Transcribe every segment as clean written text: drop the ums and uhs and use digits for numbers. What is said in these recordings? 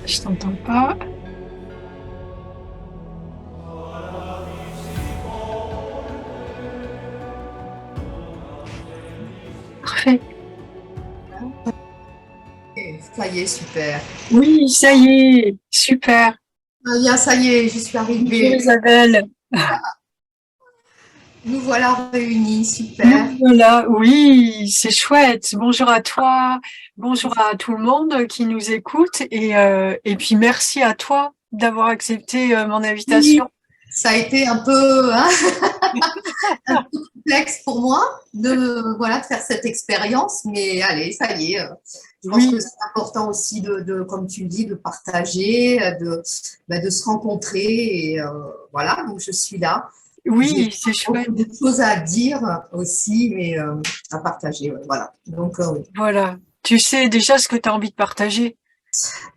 Je t'entends pas. Parfait. Ça y est, super. Oui, ça y est. Super. Ah bien, ça y est, je suis Bonjour arrivée. Isabelle. Nous voilà réunis, Nous super. voilà. Oui, c'est chouette. Bonjour à toi. Bonjour à tout le monde qui nous écoute. Et puis merci à toi d'avoir accepté mon Oui, invitation. ça a été un peu, hein, un peu complexe pour moi de faire cette expérience, mais allez, ça y est. Je pense que Oui, c'est important aussi comme tu le dis, de partager, de se rencontrer. Et voilà, donc je suis là. J'ai oui, c'est chouette. beaucoup de choses à dire aussi, mais à partager. Ouais, voilà. Donc, oui. Voilà. Tu sais déjà ce que tu as envie de partager.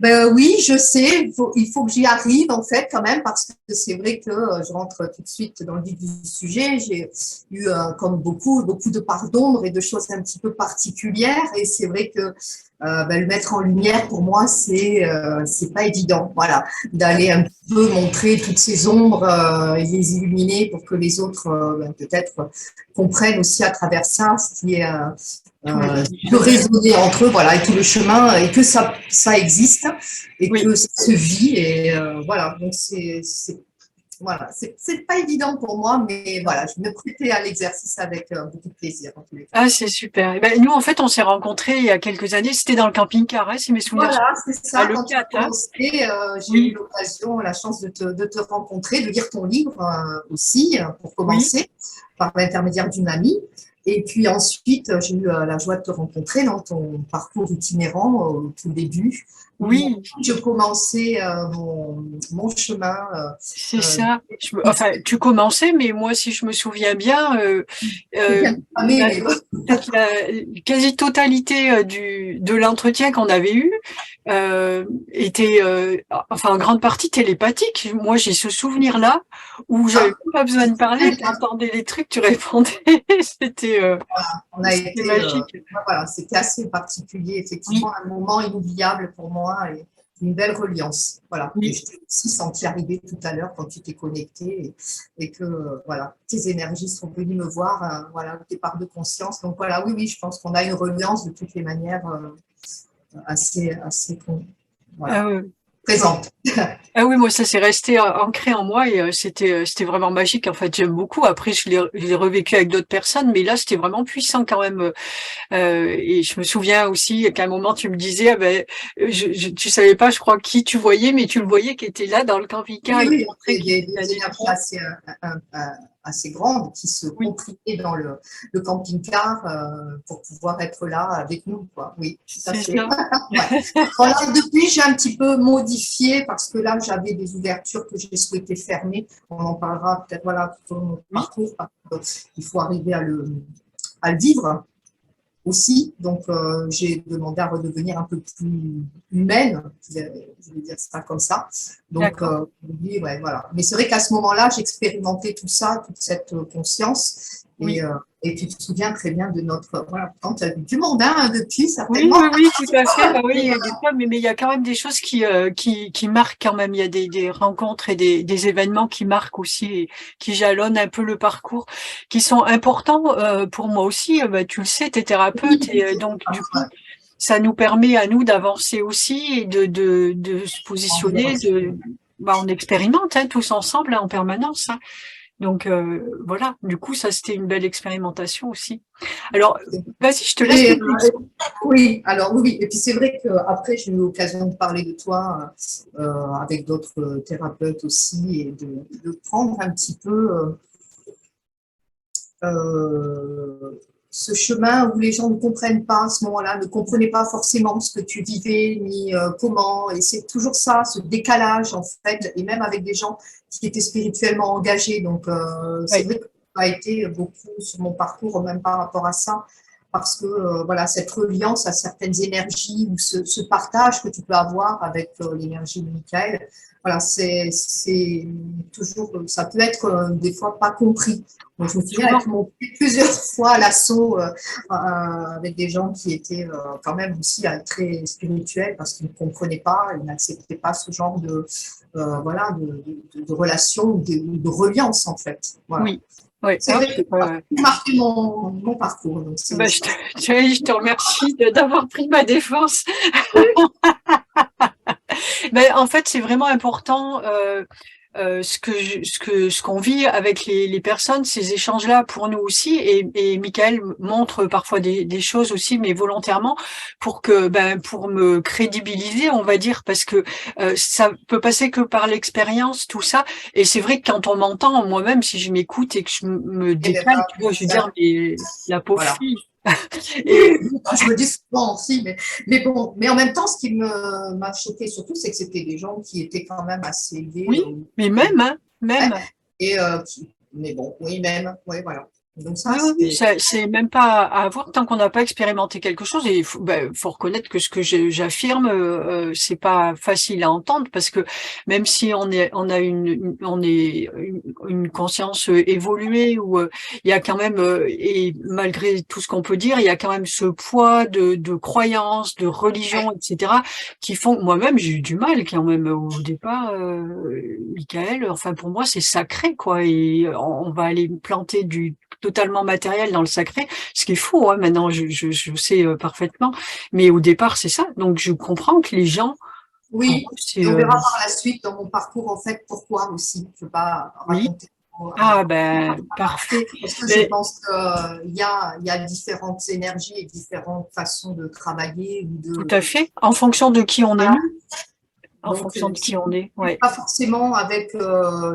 Ben oui, je sais, il faut que j'y arrive en fait quand même parce que c'est vrai que je rentre tout de suite dans le vif du sujet. J'ai eu, comme beaucoup de parts d'ombre et de choses un petit peu particulières et c'est vrai que le mettre en lumière pour moi c'est pas évident. Voilà, d'aller un peu montrer toutes ces ombres et les illuminer pour que les autres peut-être comprennent aussi à travers ça ce qui est Tout le de chemin. raisonner entre eux, voilà, et tout le chemin, et que ça existe, et Oui. que ça se vit, et voilà, donc voilà, c'est pas évident pour moi, mais voilà, je me prêtais à l'exercice avec beaucoup de plaisir, en tous les cas. Ah, c'est super. Eh ben, nous, en fait, on s'est rencontrés il y a quelques années. C'était dans le camping-car, hein, si mes souvenirs sont Voilà, c'est à ça, Le quand tu as 4, hein. commencé, j'ai eu Oui, l'occasion, la chance de te rencontrer, de lire ton livre aussi, pour oui, commencer, par l'intermédiaire d'une amie. Et puis ensuite, j'ai eu la joie de te rencontrer dans ton parcours itinérant au tout début, où moi, oui, je commençais mon chemin. c'est Euh, ça. Enfin, tu commençais, mais moi, si je me souviens bien, c'est euh, bien cramé, la- mais peut-être la quasi-totalité de l'entretien qu'on avait eu était, enfin, en grande partie télépathique. Moi, j'ai ce souvenir-là où j'avais ah, même pas besoin de parler, tu entendais les trucs, tu répondais. C'était, on a c'était été, magique. voilà, c'était assez particulier, Oui, effectivement, un moment inoubliable pour moi et une belle reliance. Voilà. Et oui, je t'ai aussi senti arriver tout à l'heure quand tu t'es connecté et que voilà, tes énergies sont venues me voir, voilà, tes parts de conscience. Donc voilà, oui, oui, je pense qu'on a une reliance de toutes les manières assez ah, voilà, ouais. présente. Ah oui, moi ça s'est resté ancré en moi et c'était vraiment magique. En fait, j'aime beaucoup. Après, je l'ai revécu avec d'autres personnes, mais là c'était vraiment puissant quand même. Et je me souviens aussi qu'à un moment tu me disais, ah ben, tu savais pas, je crois qui tu voyais, mais tu le voyais qui était là dans le camping-car Oui, et qui oui, montrait des, qu'il des- était à des énergies l'étroit. assez grandes qui se Oui, comprimaient dans le camping-car pour pouvoir être là avec nous, quoi. Oui, tout à c'est fait. ça. Ouais. Voilà, depuis, j'ai un petit peu modifié parce que là, j'avais des ouvertures que j'ai souhaité fermer. On en parlera peut-être voilà, tout au long de notre Oui, parcours. Il faut arriver à le vivre aussi. Donc, j'ai demandé à redevenir un peu plus humaine, je vais dire ça comme ça. Donc, d'accord. oui, ouais, voilà. Mais c'est vrai qu'à ce moment-là, j'expérimentais tout ça, toute cette conscience. Et, Oui. euh, et tu te souviens très bien de notre. Voilà, quand tu as vu du monde hein, depuis, Oui, certainement. oui, oui, tout à fait. Bah oui, il y a des fois, mais il y a quand même des choses qui marquent quand même. Il y a des rencontres et des événements qui marquent aussi, et qui jalonnent un peu le parcours, qui sont importants pour moi aussi. Bah, tu le sais, tu es thérapeute et donc du coup, ça nous permet à nous d'avancer aussi et de se positionner. Bah, on expérimente hein, tous ensemble hein, en permanence. Hein. Donc voilà, du coup, ça c'était une belle expérimentation aussi. Alors, vas-y, je te laisse Et, te dire. oui, alors oui, oui. Et puis c'est vrai qu'après, j'ai eu l'occasion de parler de toi avec d'autres thérapeutes aussi et de prendre un petit peu ce chemin où les gens ne comprennent pas à ce moment-là, ne comprenaient pas forcément ce que tu vivais, ni comment. Et c'est toujours ça, ce décalage, en fait, et même avec des gens qui étaient spirituellement engagés. Donc, c'est Oui. vrai que ça a été beaucoup sur mon parcours, même par rapport à ça, parce que voilà, cette reliance à certaines énergies ou ce partage que tu peux avoir avec l'énergie de Michael, voilà, c'est toujours, ça peut être des fois pas compris. Donc, je me souviens Souvent, être montée plusieurs fois à l'assaut avec des gens qui étaient quand même aussi très spirituels parce qu'ils ne comprenaient pas, ils n'acceptaient pas ce genre voilà, de relation ou de reliance en fait. Voilà. oui. Ouais, C'est hop, vrai que ça a marqué mon parcours. Donc bah, c'est ça. je te remercie d'avoir pris ma défense. Ben, en fait, c'est vraiment important ce qu'on vit avec les personnes, ces échanges-là pour nous aussi. Et Michael montre parfois des choses aussi, mais volontairement pour que pour me crédibiliser, on va dire, parce que ça peut passer que par l'expérience, tout ça. Et c'est vrai que quand on m'entend, moi-même, si je m'écoute et que je me Et bien, décale, tu vois, je veux dire, mais la pauvre voilà. fille. Oui, Et oui, je me dis souvent aussi, mais bon, mais en même temps, ce qui m'a choqué surtout, c'est que c'était des gens qui étaient quand même assez élevés, oui, mais même, hein, ouais, même. et mais bon, oui, même, oui, voilà. Donc ça, Oui, oui, oui, c'est, c'est même pas à avoir tant qu'on n'a pas expérimenté quelque chose. Et il faut, faut reconnaître que ce que j'affirme, c'est pas facile à entendre parce que même si on a une conscience évoluée où il y a quand même et malgré tout ce qu'on peut dire, il y a quand même ce poids de croyances, de religion, etc. qui font que moi-même j'ai eu du mal quand même au départ. Michael, enfin pour moi c'est sacré quoi et on va aller planter du totalement matériel dans le sacré, ce qui est faux, hein, maintenant je sais parfaitement, mais au départ c'est ça, donc je comprends que les gens, pour oui, eux, c'est et on verra par la suite dans mon parcours, en fait, pourquoi aussi. Je ne veux pas oui, raconter ah ben parfait, parce que je mais, pense qu'il y a différentes énergies et différentes façons de travailler ou tout de, à fait, en fonction de qui on est voilà. nous, en Donc, fonction de qui on est, ouais. pas forcément avec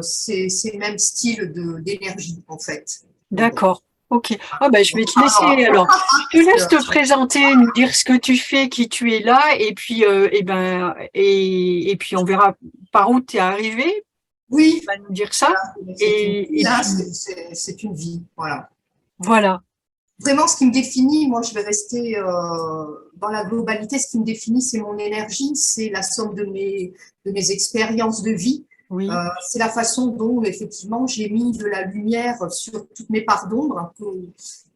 ces mêmes styles d'énergie, en fait. Mais bon, D'accord. Ok. Ah ben, je vais te alors, laisser alors. Je te parce que, laisse te présenter, nous dire ce que tu fais, qui tu es là, et puis et puis on verra par où tu es arrivé. oui, Tu vas nous dire ça. voilà, c'est une vie, Et hein, puis c'est une vie, voilà. voilà. Vraiment, ce qui me définit, moi, je vais rester dans la globalité. Ce qui me définit, c'est mon énergie, c'est la somme de mes expériences de vie. Oui. C'est la façon dont, effectivement, j'ai mis de la lumière sur toutes mes parts d'ombre,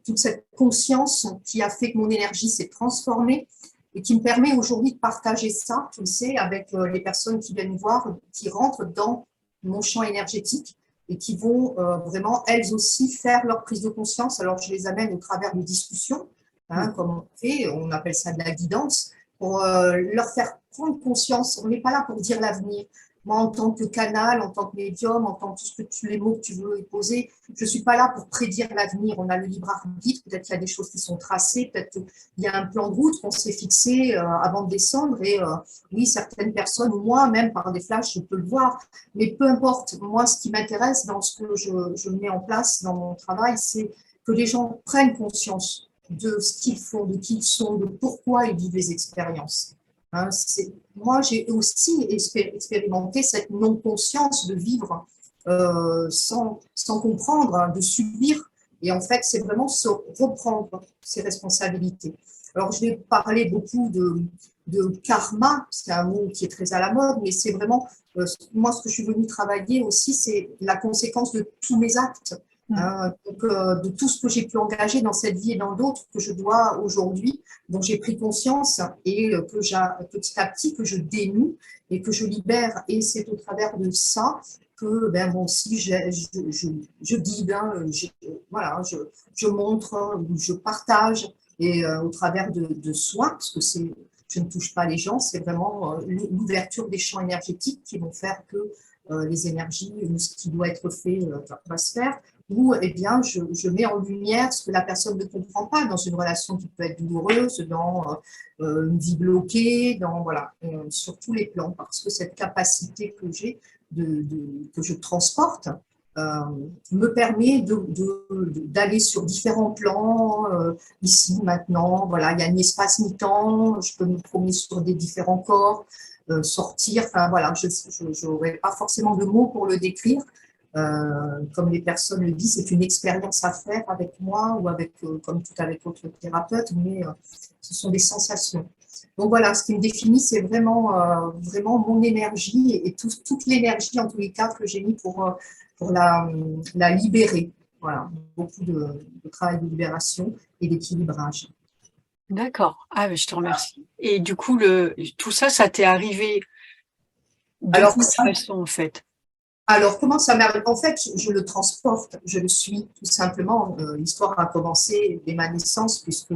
toute cette conscience qui a fait que mon énergie s'est transformée et qui me permet aujourd'hui de partager ça, tu le sais, avec les personnes qui viennent me voir, qui rentrent dans mon champ énergétique et qui vont vraiment, elles aussi, faire leur prise de conscience. Alors, je les amène au travers de discussions, hein, comme on fait, on appelle ça de la guidance, pour leur faire prendre conscience. On n'est pas là pour dire l'avenir. Moi, en tant que canal, en tant que médium, en tant que tout ce que les mots que tu veux poser, je ne suis pas là pour prédire l'avenir. On a le libre arbitre, peut-être qu'il y a des choses qui sont tracées, peut-être qu'il y a un plan de route qu'on s'est fixé avant de descendre. Et oui, certaines personnes, ou moi, même par des flashs, je peux le voir. Mais peu importe, moi, ce qui m'intéresse dans ce que je mets en place dans mon travail, c'est que les gens prennent conscience de ce qu'ils font, de qui ils sont, de pourquoi ils vivent les expériences. Hein, moi, j'ai aussi expérimenté cette non-conscience de vivre sans comprendre, hein, de subir. Et en fait, c'est vraiment se reprendre ses responsabilités. Alors, je vais parler beaucoup de karma, c'est un mot qui est très à la mode, mais c'est vraiment, moi, ce que je suis venue travailler aussi, c'est la conséquence de tous mes actes. Mm. Hein, donc, de tout ce que j'ai pu engager dans cette vie et dans d'autres que je dois aujourd'hui, dont j'ai pris conscience et que petit à petit que je dénoue et que je libère. Et c'est au travers de ça que ben, moi aussi je guide, hein, voilà, je montre, je partage et au travers de soi, parce que je ne touche pas les gens, c'est vraiment l'ouverture des champs énergétiques qui vont faire que les énergies, ce qui doit être fait va se faire, ou eh bien, je mets en lumière ce que la personne ne comprend pas dans une relation qui peut être douloureuse, dans une vie bloquée, voilà, sur tous les plans, parce que cette capacité que j'ai, que je transporte, euh, me permet d'aller sur différents plans, ici, maintenant, voilà, il y a ni espace ni temps, je peux me promener sur des différents corps, sortir, enfin voilà, je n'aurais pas forcément de mots pour le décrire. Comme les personnes le disent, c'est une expérience à faire avec moi ou avec, comme tout avec autre thérapeute, mais ce sont des sensations. Donc voilà, ce qui me définit, c'est vraiment mon énergie et toute l'énergie, en tous les cas, que j'ai mis pour la libérer. Voilà, beaucoup de travail de libération et d'équilibrage. D'accord. Ah, mais je te remercie. Et du coup, tout ça, ça t'est arrivé de Alors, quelle façon, en fait? comment ça m'arrive? En fait, je le transporte, je le suis, tout simplement. L'histoire a commencé dès ma naissance, puisque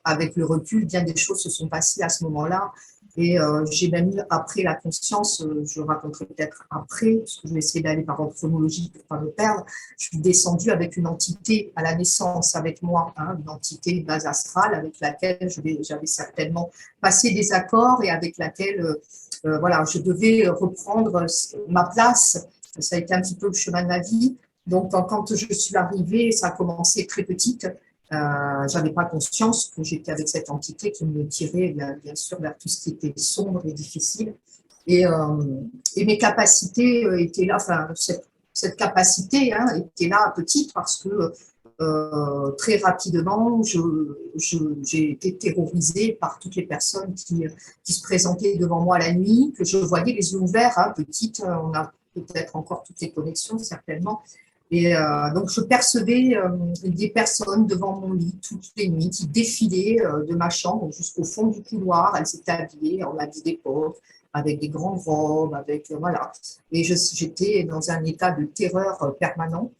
avec le recul, bien des choses se sont passées à ce moment-là. Et j'ai même eu après la conscience, je le raconterai peut-être après, parce que je vais essayer d'aller par ordre chronologique pour ne pas me perdre. Je suis descendue avec une entité à la naissance avec moi, hein, une entité de base astrale avec laquelle j'avais certainement passé des accords et avec laquelle voilà, je devais reprendre ma place. Ça a été un petit peu le chemin de ma vie. Donc, quand je suis arrivée, ça a commencé très petite. J'avais pas conscience que j'étais avec cette entité qui me tirait bien sûr vers tout ce qui était sombre et difficile. Et, mes capacités étaient là, enfin, cette capacité hein, était là petite parce que très rapidement, j'ai été terrorisée par toutes les personnes qui se présentaient devant moi la nuit, que je voyais les yeux ouverts, hein, petite, on a peut-être encore toutes les connexions, certainement. Et donc, je percevais des personnes devant mon lit toutes les nuits qui défilaient de ma chambre jusqu'au fond du couloir. Elles étaient habillées en habits d'époque, avec des grandes robes, avec voilà. Et j'étais dans un état de terreur permanent.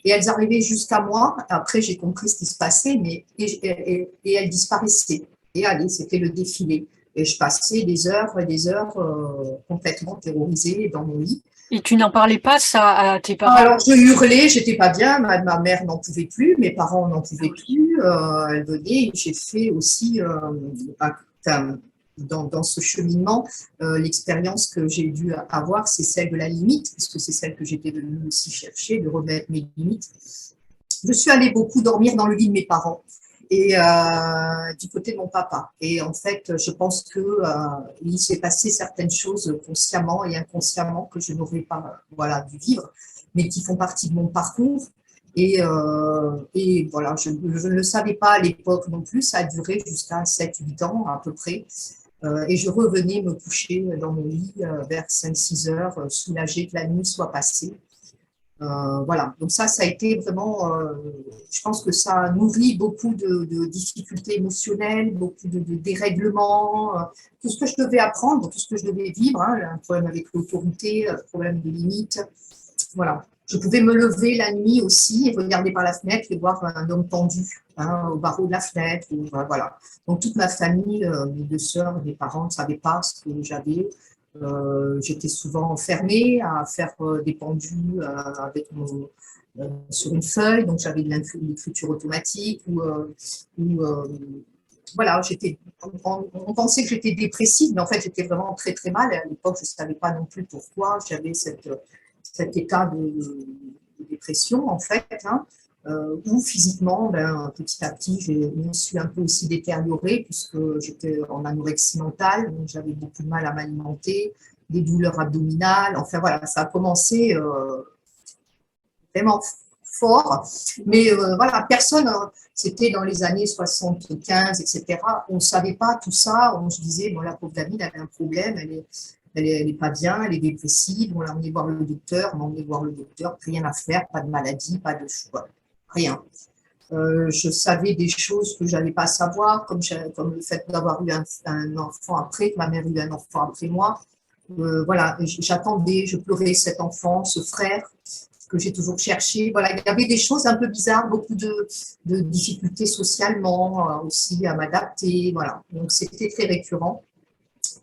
Et elles arrivaient jusqu'à moi. Après, j'ai compris ce qui se passait, mais et elles disparaissaient. Et allez, c'était le défilé. Et je passais des heures et des heures complètement terrorisée dans mon lit. Et tu n'en parlais pas, ça, à tes parents? Alors, je hurlais, j'étais pas bien, ma mère n'en pouvait plus, mes parents n'en pouvaient plus, elle venait, j'ai fait aussi, dans ce cheminement, l'expérience que j'ai dû avoir, c'est celle de la limite, puisque c'est celle que j'étais venue aussi chercher, de remettre mes limites. Je suis allée beaucoup dormir dans le lit de mes parents et du côté de mon papa. Et en fait, je pense qu'il s'est passé certaines choses consciemment et inconsciemment que je n'aurais pas voilà, dû vivre, mais qui font partie de mon parcours. Et voilà, je ne le savais pas à l'époque non plus, ça a duré jusqu'à 7-8 ans à peu près. Et je revenais me coucher dans mon lit vers 5-6 heures, soulagée que la nuit soit passée. Voilà, donc ça a été vraiment, je pense que ça nourrit beaucoup de difficultés émotionnelles, beaucoup de dérèglements, tout ce que je devais apprendre, tout ce que je devais vivre, hein, un problème avec l'autorité, un problème de limite. Voilà, je pouvais me lever la nuit aussi et regarder par la fenêtre et voir un homme tendu hein, au barreau de la fenêtre. Voilà. Donc toute ma famille, mes deux sœurs, mes parents ne savaient pas ce que j'avais. J'étais souvent enfermée à faire des pendus sur une feuille, donc j'avais de l'écriture automatique voilà, on pensait que j'étais dépressive, mais en fait j'étais vraiment très très mal. Et à l'époque, je ne savais pas non plus pourquoi j'avais cet état de dépression en fait. Hein. Où physiquement, petit à petit, je me suis un peu aussi détériorée puisque j'étais en anorexie mentale, donc j'avais beaucoup de mal à m'alimenter, des douleurs abdominales. Enfin voilà, ça a commencé vraiment fort. Mais voilà, personne, c'était dans les années 75, etc. On ne savait pas tout ça. On se disait, bon, la pauvre David, elle a un problème, elle est pas bien, elle est dépressive, on l'a emmenée voir le docteur, rien à faire, pas de maladie, pas de choix. Rien. Je savais des choses que je n'allais pas savoir, comme le fait d'avoir eu un enfant après, que ma mère a eu un enfant après moi. Voilà, j'attendais, je pleurais cet enfant, ce frère que j'ai toujours cherché. Voilà, il y avait des choses un peu bizarres, beaucoup de difficultés socialement aussi à m'adapter. Voilà, donc c'était très récurrent.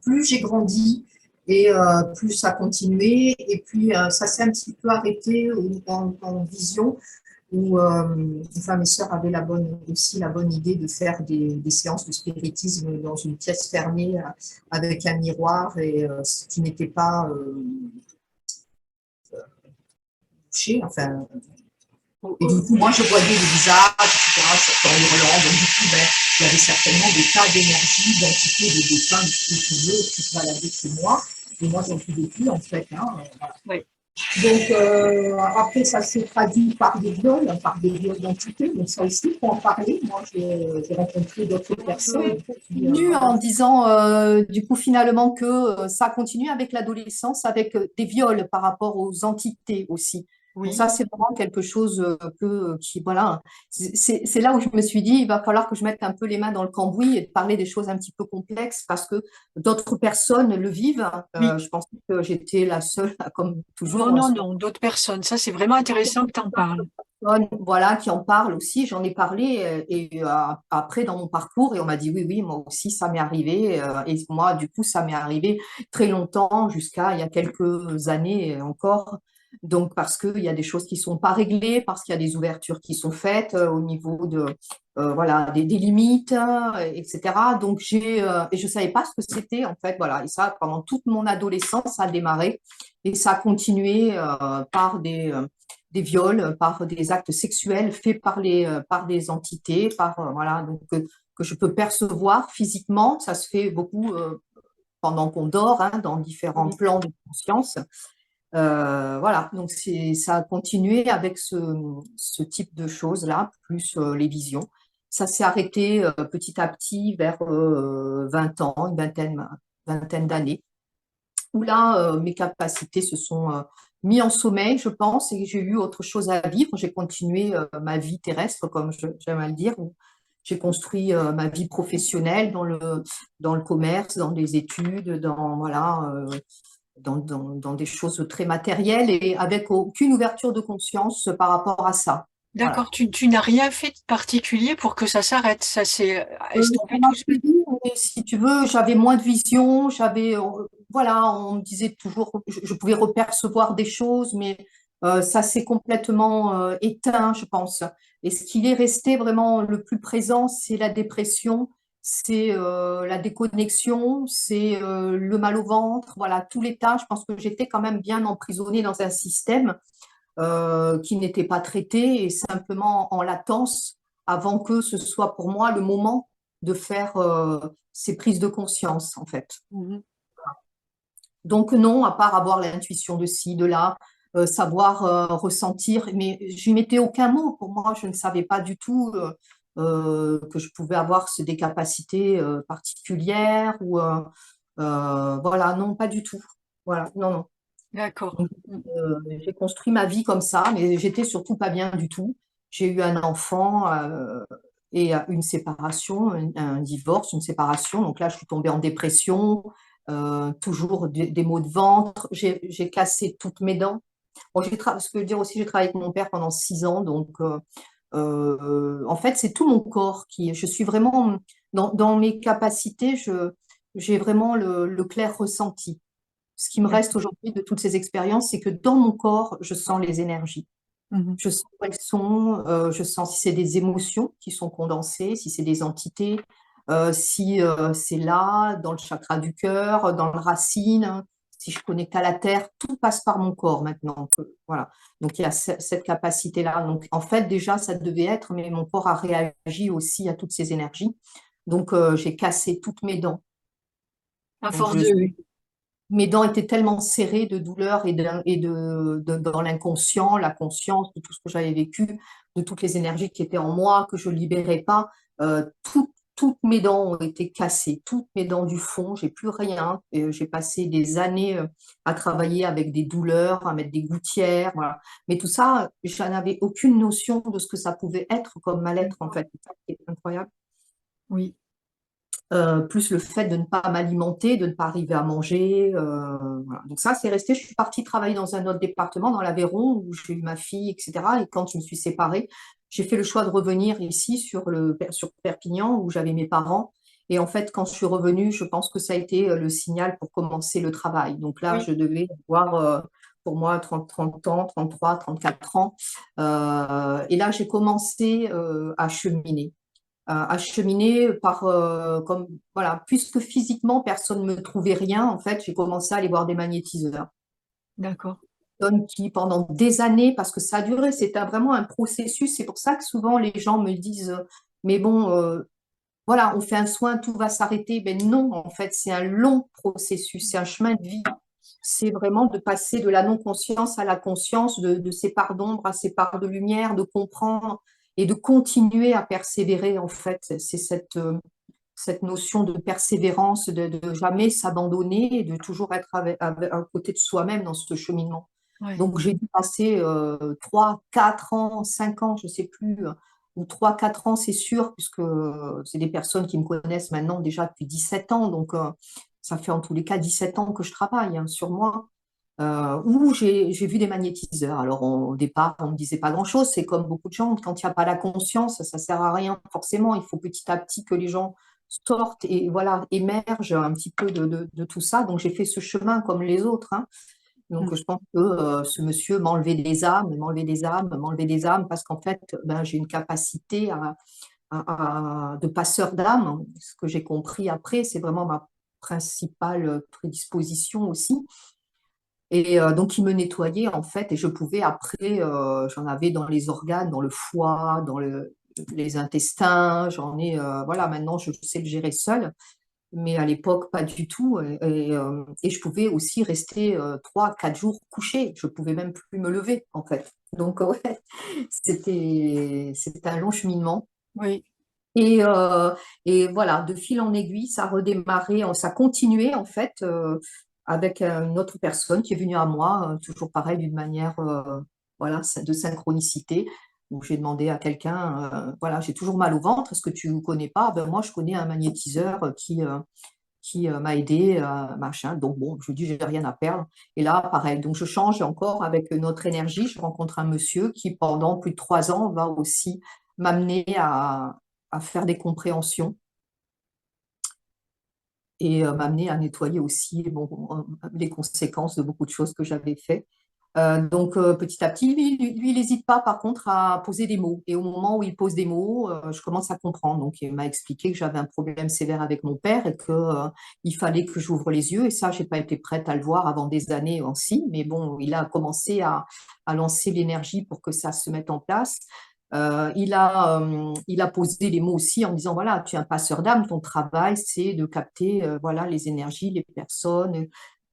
Plus j'ai grandi, et plus ça a continué, et puis ça s'est un petit peu arrêté en vision, où enfin, mes sœurs avaient aussi la bonne idée de faire des séances de spiritisme dans une pièce fermée avec un miroir, et ce qui n'était pas touché. Enfin, et du coup, moi, je voyais des visages, etc., en hurlant. Donc, du coup, il y avait certainement des tas d'énergie, d'entités, de défunts, de spiritueux qui se baladaient chez moi. Et moi, j'en pouvais plus, en fait. Hein, voilà. Oui. Donc, après, ça s'est traduit par des viols d'identité. Donc, ça aussi, il faut en parler. Moi, j'ai rencontré d'autres personnes Continue en disant, du coup, finalement, que ça continue avec l'adolescence, avec des viols par rapport aux entités aussi. Donc Oui, ça, c'est vraiment quelque chose qui, voilà, c'est là où je me suis dit, il va falloir que je mette un peu les mains dans le cambouis et de parler des choses un petit peu complexes parce que d'autres personnes le vivent. oui. Je pensais que j'étais la seule, comme Non, toujours, non, non, d'autres personnes. Ça, c'est vraiment intéressant que tu en parles. voilà, qui en parle aussi. J'en ai parlé après dans mon parcours et on m'a dit oui, oui, moi aussi ça m'est arrivé. Et moi, du coup, ça m'est arrivé très longtemps, jusqu'à il y a quelques années encore. Donc, parce qu'il y a des choses qui sont pas réglées, parce qu'il y a des ouvertures qui sont faites au niveau de, voilà, des limites, etc. Donc, et je savais pas ce que c'était en fait. Voilà, et ça, pendant toute mon adolescence, ça a démarré et ça a continué par des viols, par des actes sexuels faits par des entités, voilà, donc que je peux percevoir physiquement. Ça se fait beaucoup pendant qu'on dort, hein, dans différents Oui. plans de conscience. Voilà, donc ça a continué avec ce type de choses-là, plus les visions. Ça s'est arrêté petit à petit vers 20 ans, vingtaine d'années où là, mes capacités se sont mis en sommeil, je pense, et j'ai eu autre chose à vivre. J'ai continué ma vie terrestre, comme j'aime à le dire. Où j'ai construit ma vie professionnelle dans le commerce, dans les études, voilà, dans des choses très matérielles et avec aucune ouverture de conscience par rapport à ça. Voilà. D'accord, tu n'as rien fait de particulier pour que ça s'arrête. Ça s'est Ça estompé m'a tout seul. suivi, mais si tu veux, j'avais moins de vision, voilà, on me disait toujours, je pouvais repercevoir des choses, mais ça s'est complètement éteint, je pense. Et ce qui est resté vraiment le plus présent, c'est la dépression, c'est la déconnexion, c'est le mal au ventre, voilà, tout l'état. Je pense que j'étais quand même bien emprisonnée dans un système qui n'était pas traité et simplement en latence avant que ce soit pour moi le moment de faire ces prises de conscience, en fait. Mhm. Donc non, à part avoir l'intuition de ci, de là, savoir ressentir, mais je n'y mettais aucun mot. Pour moi, je ne savais pas du tout que je pouvais avoir des capacités particulières ou voilà, non, pas du tout. Voilà, non, non. D'accord. Donc, j'ai construit ma vie comme ça, mais j'étais surtout pas bien du tout. J'ai eu un enfant et une séparation, un divorce, une séparation. Donc là, je suis tombée en dépression, toujours des maux de ventre. J'ai cassé toutes mes dents. Bon, ce que je veux dire aussi, j'ai travaillé avec mon père pendant 6 ans. Donc, en fait, c'est tout mon corps qui. Je suis vraiment dans mes capacités. J'ai vraiment le clair ressenti. Ce qui me reste D'accord. aujourd'hui de toutes ces expériences, c'est que dans mon corps, je sens les énergies. Mhm. Je sens où elles sont, je sens si c'est des émotions qui sont condensées, si c'est des entités, si c'est là, dans le chakra du cœur, dans le racine, si je connecte à la terre, tout passe par mon corps maintenant. Voilà. Donc il y a cette capacité-là. Donc en fait, déjà, ça devait être, mais mon corps a réagi aussi à toutes ces énergies. Donc j'ai cassé toutes mes dents. À Donc force de... mes dents étaient tellement serrées de douleur dans l'inconscient, la conscience de tout ce que j'avais vécu, de toutes les énergies qui étaient en moi, que je ne libérais pas. Toutes mes dents ont été cassées, toutes mes dents du fond, j'ai plus rien. J'ai passé des années à travailler avec des douleurs, à mettre des gouttières, voilà. Mais tout ça, je n'avais aucune notion de ce que ça pouvait être comme mal-être, en fait. C'est incroyable. Oui, Plus le fait de ne pas m'alimenter, de ne pas arriver à manger. Voilà. Donc ça, c'est resté. Je suis partie travailler dans un autre département, dans l'Aveyron, où j'ai eu ma fille, etc. Et quand je me suis séparée, j'ai fait le choix de revenir ici sur Perpignan, où j'avais mes parents. Et en fait, quand je suis revenue, je pense que ça a été le signal pour commencer le travail. Donc là, oui. je devais avoir, pour moi, 30 ans, 33, 34 ans. Et là, j'ai commencé à cheminer cheminer comme voilà, puisque physiquement personne ne me trouvait rien, en fait, j'ai commencé à aller voir des magnétiseurs. D'accord. Personnes qui pendant des années, parce que ça a duré, c'était vraiment un processus. C'est pour ça que souvent les gens me disent, mais bon, voilà, on fait un soin, tout va s'arrêter. Ben non, en fait, c'est un long processus, c'est un chemin de vie. c'est vraiment de passer de la non-conscience à la conscience, de ces parts d'ombre à ces parts de lumière, de comprendre et de continuer à persévérer, en fait. C'est cette notion de persévérance, de jamais s'abandonner et de toujours être à côté de soi-même dans ce cheminement. Ouais. Donc, j'ai dû passer 3, 4 ans, 5 ans, je ne sais plus, ou 3, 4 ans, c'est sûr, puisque c'est des personnes qui me connaissent maintenant déjà depuis 17 ans. Donc, ça fait en tous les cas 17 ans que je travaille hein, sur moi. Où j'ai vu des magnétiseurs. Alors, au départ, on ne me disait pas grand-chose. C'est comme beaucoup de gens, quand il n'y a pas la conscience, ça ne sert à rien forcément. Il faut petit à petit que les gens sortent et voilà, émergent un petit peu de tout ça. Donc, j'ai fait ce chemin comme les autres. Hein. Donc, je pense que ce monsieur m'enlevait des âmes, m'enlevait des âmes, m'enlevait des âmes, parce qu'en fait, ben, j'ai une capacité de passeur d'âme. Ce que j'ai compris après, c'est vraiment ma principale prédisposition aussi. Et donc, il me nettoyait, en fait, et je pouvais après, j'en avais dans les organes, dans le foie, dans les intestins, j'en ai, voilà, maintenant, je sais le gérer seule, mais à l'époque, pas du tout. Et je pouvais aussi rester 3, 4 jours couchée. Je pouvais même plus me lever, en fait. Donc, ouais, c'était un long cheminement. Oui. Et, euh, et voilà, de fil en aiguille, ça a redémarré, ça a continué en fait avec une autre personne qui est venue à moi, toujours pareil, d'une manière voilà, de synchronicité, où j'ai demandé à quelqu'un, voilà, j'ai toujours mal au ventre, est-ce que tu ne connais pas? Ben, moi, je connais un magnétiseur qui m'a aidé, machin. Donc bon, je lui dis, j'ai rien à perdre. Et là, pareil, donc je change encore avec notre énergie. Je rencontre un monsieur qui, pendant plus de 3 ans, va aussi m'amener à faire des compréhensions et m'amener à nettoyer aussi bon, les conséquences de beaucoup de choses que j'avais fait. Donc petit à petit, lui, il n'hésite pas par contre à poser des mots. Et au moment où il pose des mots, je commence à comprendre. Donc il m'a expliqué que j'avais un problème sévère avec mon père et que il fallait que j'ouvre les yeux. Et ça, j'ai pas été prête à le voir avant des années aussi. Mais bon, il a commencé à lancer l'énergie pour que ça se mette en place. Il a posé les mots aussi en disant, voilà, tu es un passeur d'âme, ton travail, c'est de capter voilà, les énergies, les personnes,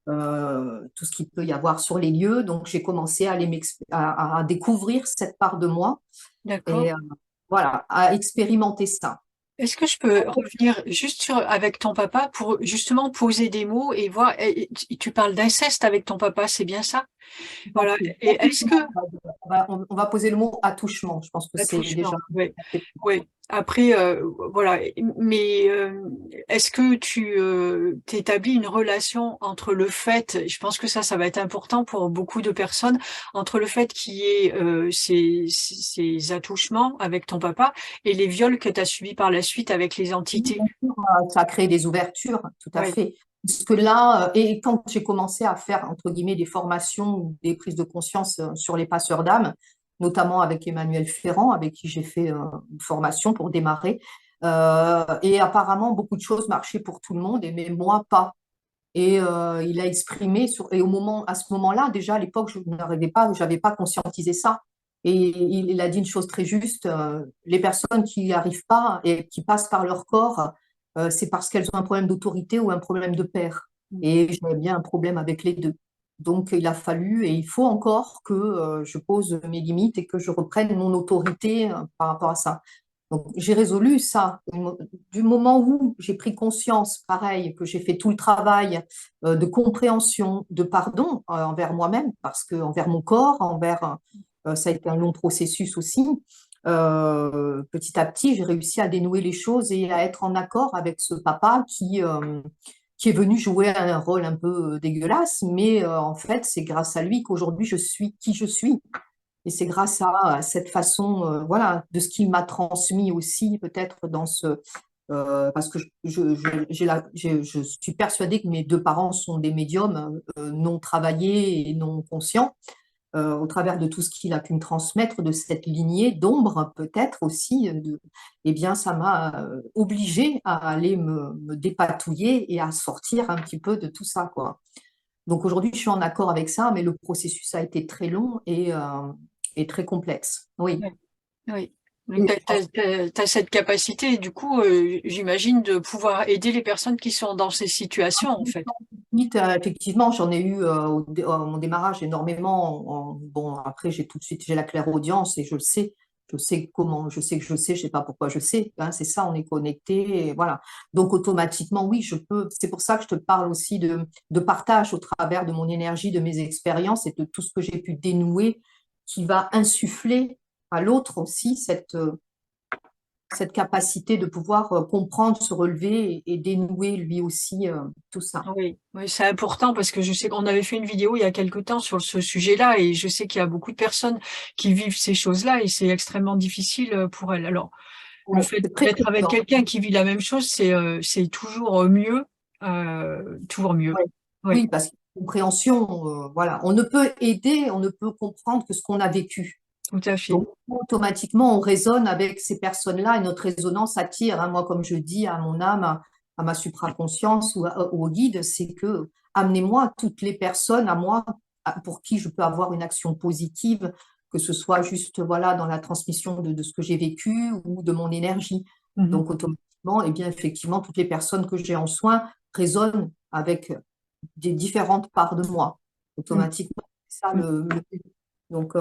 tout ce qu'il peut y avoir sur les lieux. Donc, j'ai commencé à découvrir cette part de moi D'accord. et voilà, à expérimenter ça. Est-ce que je peux revenir juste avec ton papa pour justement poser des mots et voir, tu parles d'inceste avec ton papa, c'est bien ça? Voilà. Et est-ce que, On va poser le mot attouchement. Je pense que c'est déjà. attouchement, oui, oui. Après, voilà. Mais est-ce que tu t'établis une relation entre le fait, je pense que ça va être important pour beaucoup de personnes, entre le fait qu'il y ait ces attouchements avec ton papa et les viols que tu as subis par la suite avec les entités. Ça a créé des ouvertures, tout à Oui, fait. Parce que là, et quand j'ai commencé à faire, entre guillemets, des formations ou des prises de conscience sur les passeurs d'âme, notamment avec Emmanuel Ferrand, avec qui j'ai fait une formation pour démarrer, et apparemment, beaucoup de choses marchaient pour tout le monde, mais moi, pas. Et il a exprimé, et à ce moment-là, déjà à l'époque, je n'arrivais pas, je n'avais pas conscientisé ça. Et il a dit une chose très juste, les personnes qui n'y arrivent pas et qui passent par leur corps, c'est parce qu'elles ont un problème d'autorité ou un problème de père. Et j'avais bien un problème avec les deux. Donc il a fallu, et il faut encore que je pose mes limites et que je reprenne mon autorité par rapport à ça. Donc, j'ai résolu ça. Du moment où j'ai pris conscience, pareil, que j'ai fait tout le travail de compréhension, de pardon envers moi-même, parce que envers mon corps, ça a été un long processus aussi. Petit à petit, j'ai réussi à dénouer les choses et à être en accord avec ce papa qui est venu jouer un rôle un peu dégueulasse, mais en fait, c'est grâce à lui qu'aujourd'hui je suis qui je suis. Et c'est grâce à cette façon, voilà, de ce qu'il m'a transmis aussi, peut-être parce que je suis persuadée que mes deux parents sont des médiums non travaillés et non conscients, au travers de tout ce qu'il a pu me transmettre de cette lignée d'ombre, peut-être aussi, eh bien, ça m'a obligée à aller me dépatouiller et à sortir un petit peu de tout ça, quoi. Donc aujourd'hui, je suis en accord avec ça, mais le processus a été très long et très complexe. Oui. oui, oui. Donc, Et je pense tu as cette capacité, du coup, j'imagine, de pouvoir aider les personnes qui sont dans ces situations, en fait. Effectivement, j'en ai eu à mon démarrage énormément. Bon, après, j'ai tout de suite, j'ai la clairaudience et je le sais. Je sais comment, je sais que je sais pas pourquoi je sais. Hein, c'est ça, on est connecté, et voilà. Donc, automatiquement, oui, je peux. C'est pour ça que je te parle aussi de partage au travers de mon énergie, de mes expériences et de tout ce que j'ai pu dénouer qui va insuffler à l'autre aussi cette capacité de pouvoir comprendre, se relever et dénouer lui aussi tout ça. Oui, oui, c'est important parce que je sais qu'on avait fait une vidéo il y a quelque temps sur ce sujet-là et je sais qu'il y a beaucoup de personnes qui vivent ces choses-là et c'est extrêmement difficile pour elles. Alors, le Ouais, fait c'est très d'être avec évident. quelqu'un qui vit la même chose, c'est toujours mieux, toujours mieux. Ouais. Oui, Oui, parce que compréhension, voilà, on ne peut aider, on ne peut comprendre que ce qu'on a vécu. tout à fait. Donc, automatiquement, on résonne avec ces personnes-là et notre résonance attire. Hein. Moi, comme je dis à mon âme, à ma supraconscience ou au guide, c'est que amenez-moi toutes les personnes à moi pour qui je peux avoir une action positive, que ce soit juste voilà, dans la transmission de ce que j'ai vécu ou de mon énergie. Mhm. Donc, automatiquement, eh bien, effectivement, toutes les personnes que j'ai en soin résonnent avec des différentes parts de moi, Mhm. automatiquement. C'est ça le but. Donc,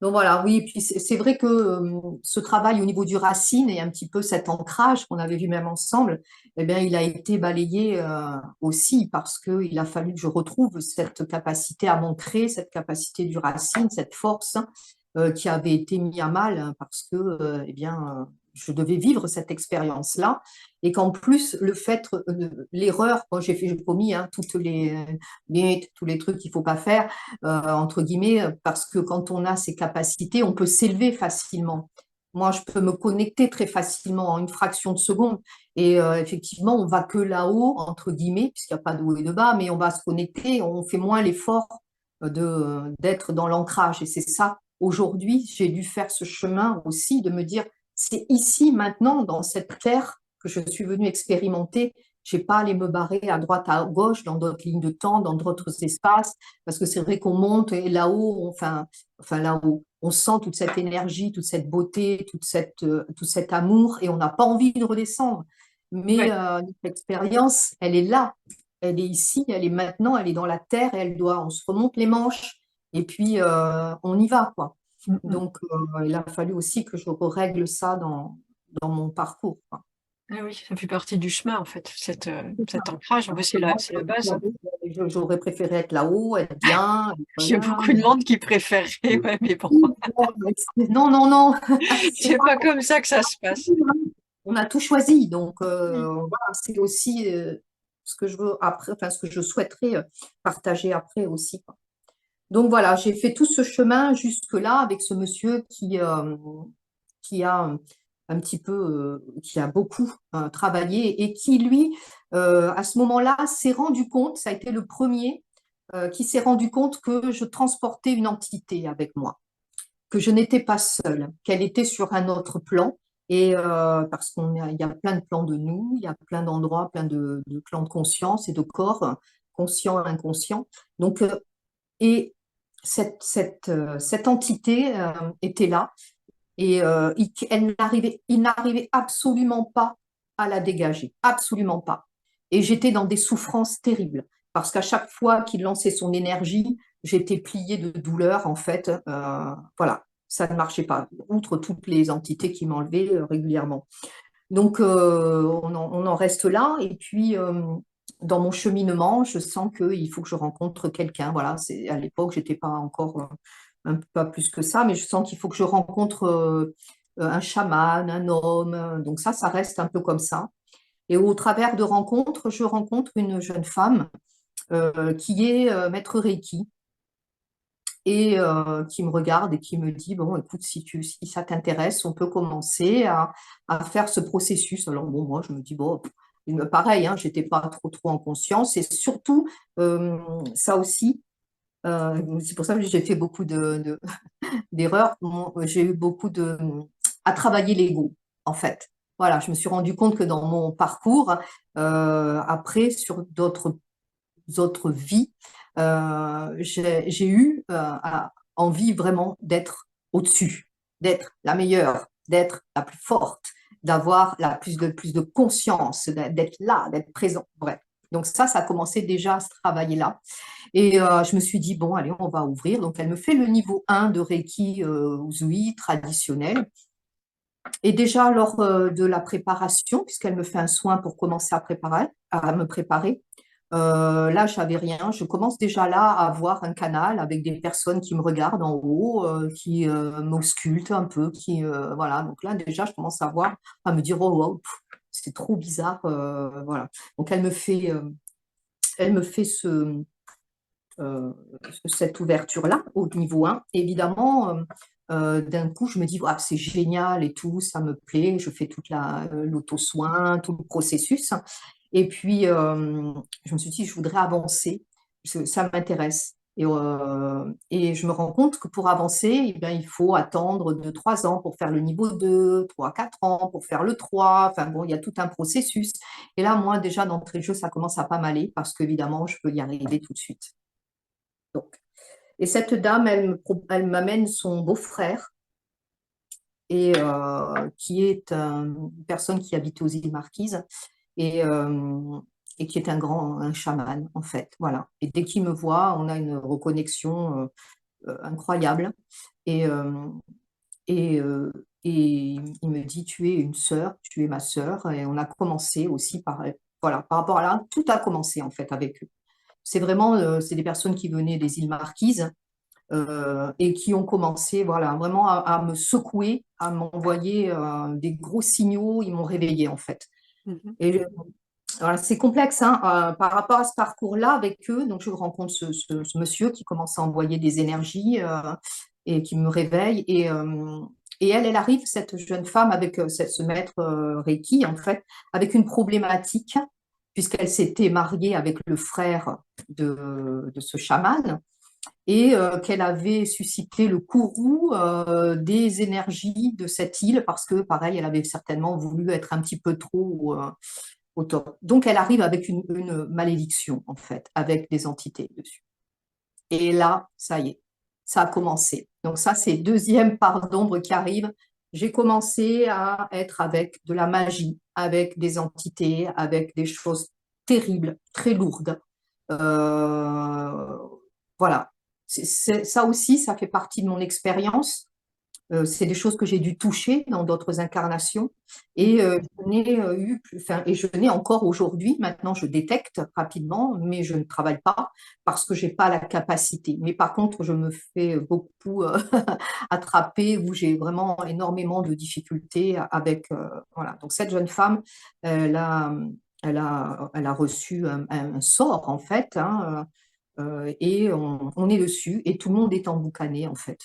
donc voilà, oui, et puis c'est vrai que ce travail au niveau du racine et un petit peu cet ancrage qu'on avait vu même ensemble, eh bien, il a été balayé aussi parce qu'il a fallu que je retrouve cette capacité à m'ancrer, cette capacité du racine, cette force qui avait été mise à mal parce que eh bien, je devais vivre cette expérience-là et qu'en plus, le fait, l'erreur, moi j'ai commis hein, tous les trucs qu'il ne faut pas faire, entre guillemets, parce que quand on a ces capacités, on peut s'élever facilement. Moi, je peux me connecter très facilement en une fraction de seconde. Et effectivement, on va que là-haut, entre guillemets, puisqu'il n'y a pas de haut et de bas, mais on va se connecter, on fait moins l'effort d'être dans l'ancrage. Et c'est ça, aujourd'hui, j'ai dû faire ce chemin aussi de me dire, c'est ici, maintenant, dans cette terre que je suis venue expérimenter. Je n'ai pas à aller me barrer à droite, à gauche, dans d'autres lignes de temps, dans d'autres espaces, parce que c'est vrai qu'on monte et là-haut, enfin là-haut, on sent toute cette énergie, toute cette beauté, tout cet amour, et on n'a pas envie de redescendre. Mais Ouais. notre expérience, elle est là, elle est ici, elle est maintenant, elle est dans la terre, et on se remonte les manches, et puis on y va, quoi. Mhm. Donc, il a fallu aussi que je règle ça dans mon parcours, quoi. Ah oui, ça fait partie du chemin en fait, cet ancrage, en fait, c'est la base. J'aurais préféré être là-haut, être bien. Il y a Voilà. beaucoup de monde qui préférerait, ouais, mais bon, Non, non, non, c'est c'est pas pas comme ça que ça se passe. possible, hein. On a tout choisi, donc Mm. voilà, c'est aussi ce que je veux après, enfin ce que je souhaiterais partager après aussi, quoi. Donc voilà, j'ai fait tout ce chemin jusque-là avec ce monsieur qui a un petit peu, qui a beaucoup travaillé et qui, lui, à ce moment-là, s'est rendu compte, ça a été le premier, qui s'est rendu compte que je transportais une entité avec moi, que je n'étais pas seule, qu'elle était sur un autre plan. Et parce il y a plein de plans de nous, il y a plein d'endroits, plein de plans de conscience et de corps, conscient, inconscient. Donc, et cette entité était là et il n'arrivait absolument pas à la dégager, absolument pas. Et j'étais dans des souffrances terribles parce qu'à chaque fois qu'il lançait son énergie, j'étais pliée de douleur en fait. Voilà, ça ne marchait pas, outre toutes les entités qui m'enlevaient régulièrement. Donc, on en reste là. Et puis, dans mon cheminement, je sens qu'il faut que je rencontre quelqu'un. Voilà, à l'époque, j'étais pas encore pas plus que ça, mais je sens qu'il faut que je rencontre un chaman, un homme. Donc ça reste un peu comme ça. Et au travers de rencontres, je rencontre une jeune femme qui est maître Reiki et qui me regarde et qui me dit, bon, écoute, si ça t'intéresse, on peut commencer à faire ce processus. Alors, bon, moi, je me dis, bon, pareil, hein, j'étais pas trop en conscience. Et surtout, ça aussi, c'est pour ça que j'ai fait beaucoup d'erreurs. J'ai eu beaucoup à travailler l'ego, en fait. Voilà, je me suis rendu compte que dans mon parcours, après, sur autres vies, j'ai eu envie vraiment d'être au-dessus, d'être la meilleure, d'être la plus forte, d'avoir plus de conscience, d'être là, d'être présent. Bref. Donc ça a commencé déjà à se travailler là. Et je me suis dit, bon, allez, on va ouvrir. Donc elle me fait le niveau 1 de Reiki Usui traditionnel. Et déjà lors de la préparation, puisqu'elle me fait un soin pour commencer à me préparer, là, je n'avais rien. Je commence déjà là à avoir un canal avec des personnes qui me regardent en haut, qui m'auscultent un peu, voilà. Donc là, déjà, je commence à me dire, oh, wow, c'est trop bizarre, voilà. Donc elle me fait euh, cette ouverture-là au niveau 1. Évidemment, d'un coup, je me dis, ah, c'est génial et tout, ça me plaît, je fais toute l'auto-soin, tout le processus. Et puis, je me suis dit, je voudrais avancer, ça m'intéresse. Et je me rends compte que pour avancer, eh bien, il faut attendre 2, 3 ans pour faire le niveau 2, 3, 4 ans pour faire le 3. Enfin bon, il y a tout un processus. Et là, moi, déjà, d'entrée de jeu, ça commence à pas m'aller parce qu'évidemment, je peux y arriver tout de suite. Donc, et cette dame, elle m'amène son beau-frère, et qui est une personne qui habite aux îles Marquises et, qui est un chaman, en fait. Voilà. Et dès qu'il me voit, on a une reconnexion incroyable. Et, euh, et, euh, et il me dit, tu es une sœur, tu es ma sœur. Et on a commencé aussi voilà, par rapport à là, tout a commencé en fait avec eux. C'est vraiment, c'est des personnes qui venaient des îles Marquises et qui ont commencé voilà, vraiment à me secouer, à m'envoyer des gros signaux. Ils m'ont réveillée en fait. Mhm. Et voilà, c'est complexe hein, par rapport à ce parcours-là avec eux. Donc je rencontre ce monsieur qui commence à envoyer des énergies et qui me réveille. Et elle arrive, cette jeune femme, avec ce maître Reiki, en fait, avec une problématique, puisqu'elle s'était mariée avec le frère de ce chaman et qu'elle avait suscité le courroux des énergies de cette île parce que, pareil, elle avait certainement voulu être un petit peu trop au top. Donc, elle arrive avec une malédiction, en fait, avec des entités dessus. Et là, ça y est, ça a commencé. Donc, ça, c'est deuxième part d'ombre qui arrive. J'ai commencé à être avec de la magie, avec des entités, avec des choses terribles, très lourdes. Euh, voilà. Ça aussi, ça fait partie de mon expérience. C'est des choses que j'ai dû toucher dans d'autres incarnations et je n'ai encore aujourd'hui, maintenant je détecte rapidement, mais je ne travaille pas parce que j'ai pas la capacité. Mais par contre, je me fais beaucoup attraper où j'ai vraiment énormément de difficultés avec voilà. Donc cette jeune femme, elle a, elle a reçu un sort en fait, hein, et on est dessus et tout le monde est emboucané en fait.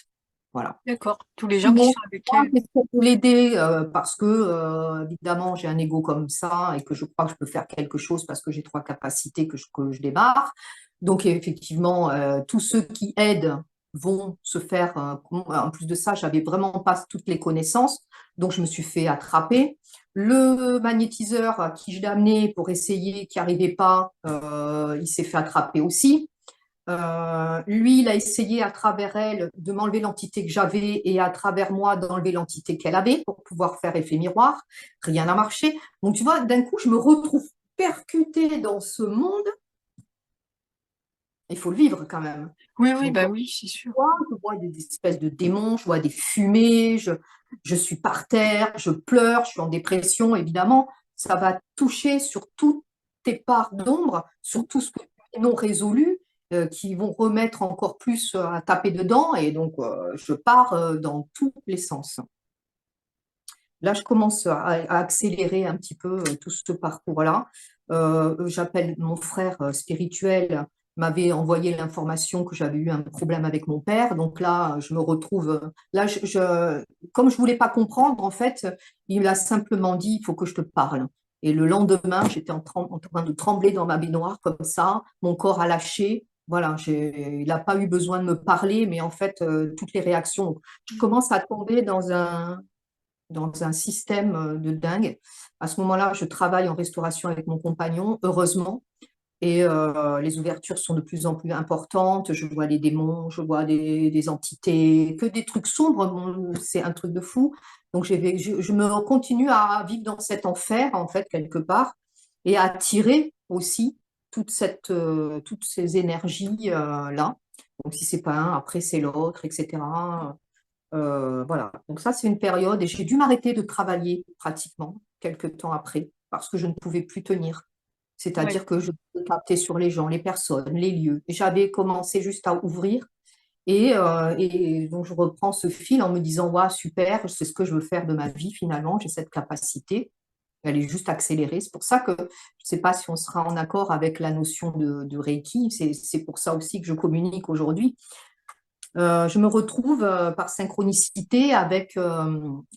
Voilà. D'accord. Tous les Tout gens le qui monde, sont avec moi, elle. j'essaie de l'aider parce que, évidemment, j'ai un ego comme ça et que je crois que je peux faire quelque chose parce que j'ai 3 capacités que je démarre. Donc, effectivement, tous ceux qui aident vont se faire. En plus de ça, j'avais vraiment pas toutes les connaissances, donc je me suis fait attraper. Le magnétiseur à qui je l'ai amené pour essayer, qui n'arrivait pas, il s'est fait attraper aussi. Lui, il a essayé à travers elle de m'enlever l'entité que j'avais et à travers moi d'enlever l'entité qu'elle avait pour pouvoir faire effet miroir. Rien n'a marché. Donc, tu vois, d'un coup, je me retrouve percutée dans ce monde. Il faut le vivre quand même. Oui, oui, Donc, bah oui, c'est sûr. je vois des espèces de démons, je vois des fumées, je suis par terre, je pleure, je suis en dépression, évidemment. Ça va toucher sur toutes tes parts d'ombre, sur tout ce que tu as non résolu, qui vont remettre encore plus à taper dedans. Et donc, je pars dans tous les sens. Là, je commence à accélérer un petit peu tout ce parcours-là. J'appelle mon frère spirituel, m'avait envoyé l'information que j'avais eu un problème avec mon père. Donc là, je me retrouve. Là, comme je voulais pas comprendre, en fait, il a simplement dit, il faut que je te parle. Et le lendemain, j'étais en train de trembler dans ma baignoire comme ça. Mon corps a lâché. Voilà, il n'a pas eu besoin de me parler, mais en fait, toutes les réactions. Je commence à tomber dans un système de dingue. À ce moment-là, je travaille en restauration avec mon compagnon, heureusement, et les ouvertures sont de plus en plus importantes. Je vois des démons, je vois des entités, que des trucs sombres. Bon, c'est un truc de fou. Donc, je me continue à vivre dans cet enfer, en fait, quelque part, et à attirer aussi. toutes ces énergies là. Donc, si c'est pas un, après c'est l'autre, etc. Voilà. Donc, ça, c'est une période et j'ai dû m'arrêter de travailler pratiquement quelques temps après parce que je ne pouvais plus tenir. Oui, C'est-à-dire que je captais sur les gens, les personnes, les lieux. Et j'avais commencé juste à ouvrir. Et donc, je reprends ce fil en me disant, ouais, super, c'est ce que je veux faire de ma vie finalement, j'ai cette capacité. Elle est juste accélérée. C'est pour ça que je ne sais pas si on sera en accord avec la notion de Reiki. C'est pour ça aussi que je communique aujourd'hui. Je me retrouve par synchronicité avec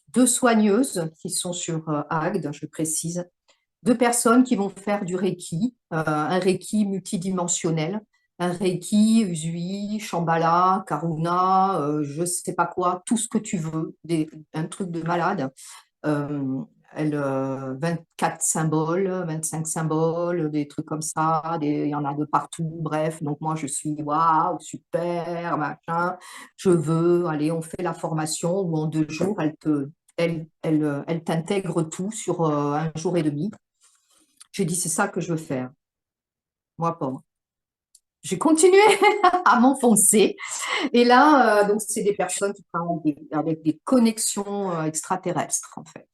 deux soigneuses qui sont sur Agde, je précise, deux personnes qui vont faire du Reiki, un Reiki multidimensionnel, un Reiki, Usui, Shambhala, Karuna, je ne sais pas quoi, tout ce que tu veux, un truc de malade. Euh, 24 symboles, 25 symboles, des trucs comme ça, il y en a de partout, bref. Donc moi, je suis, waouh, super, machin, je veux, allez, on fait la formation où en 2 jours, elle t'intègre tout sur 1 jour et demi. J'ai dit, c'est ça que je veux faire. Moi, pas. J'ai continué à m'enfoncer. Et là, donc, c'est des personnes qui travaillent avec des connexions extraterrestres, en fait.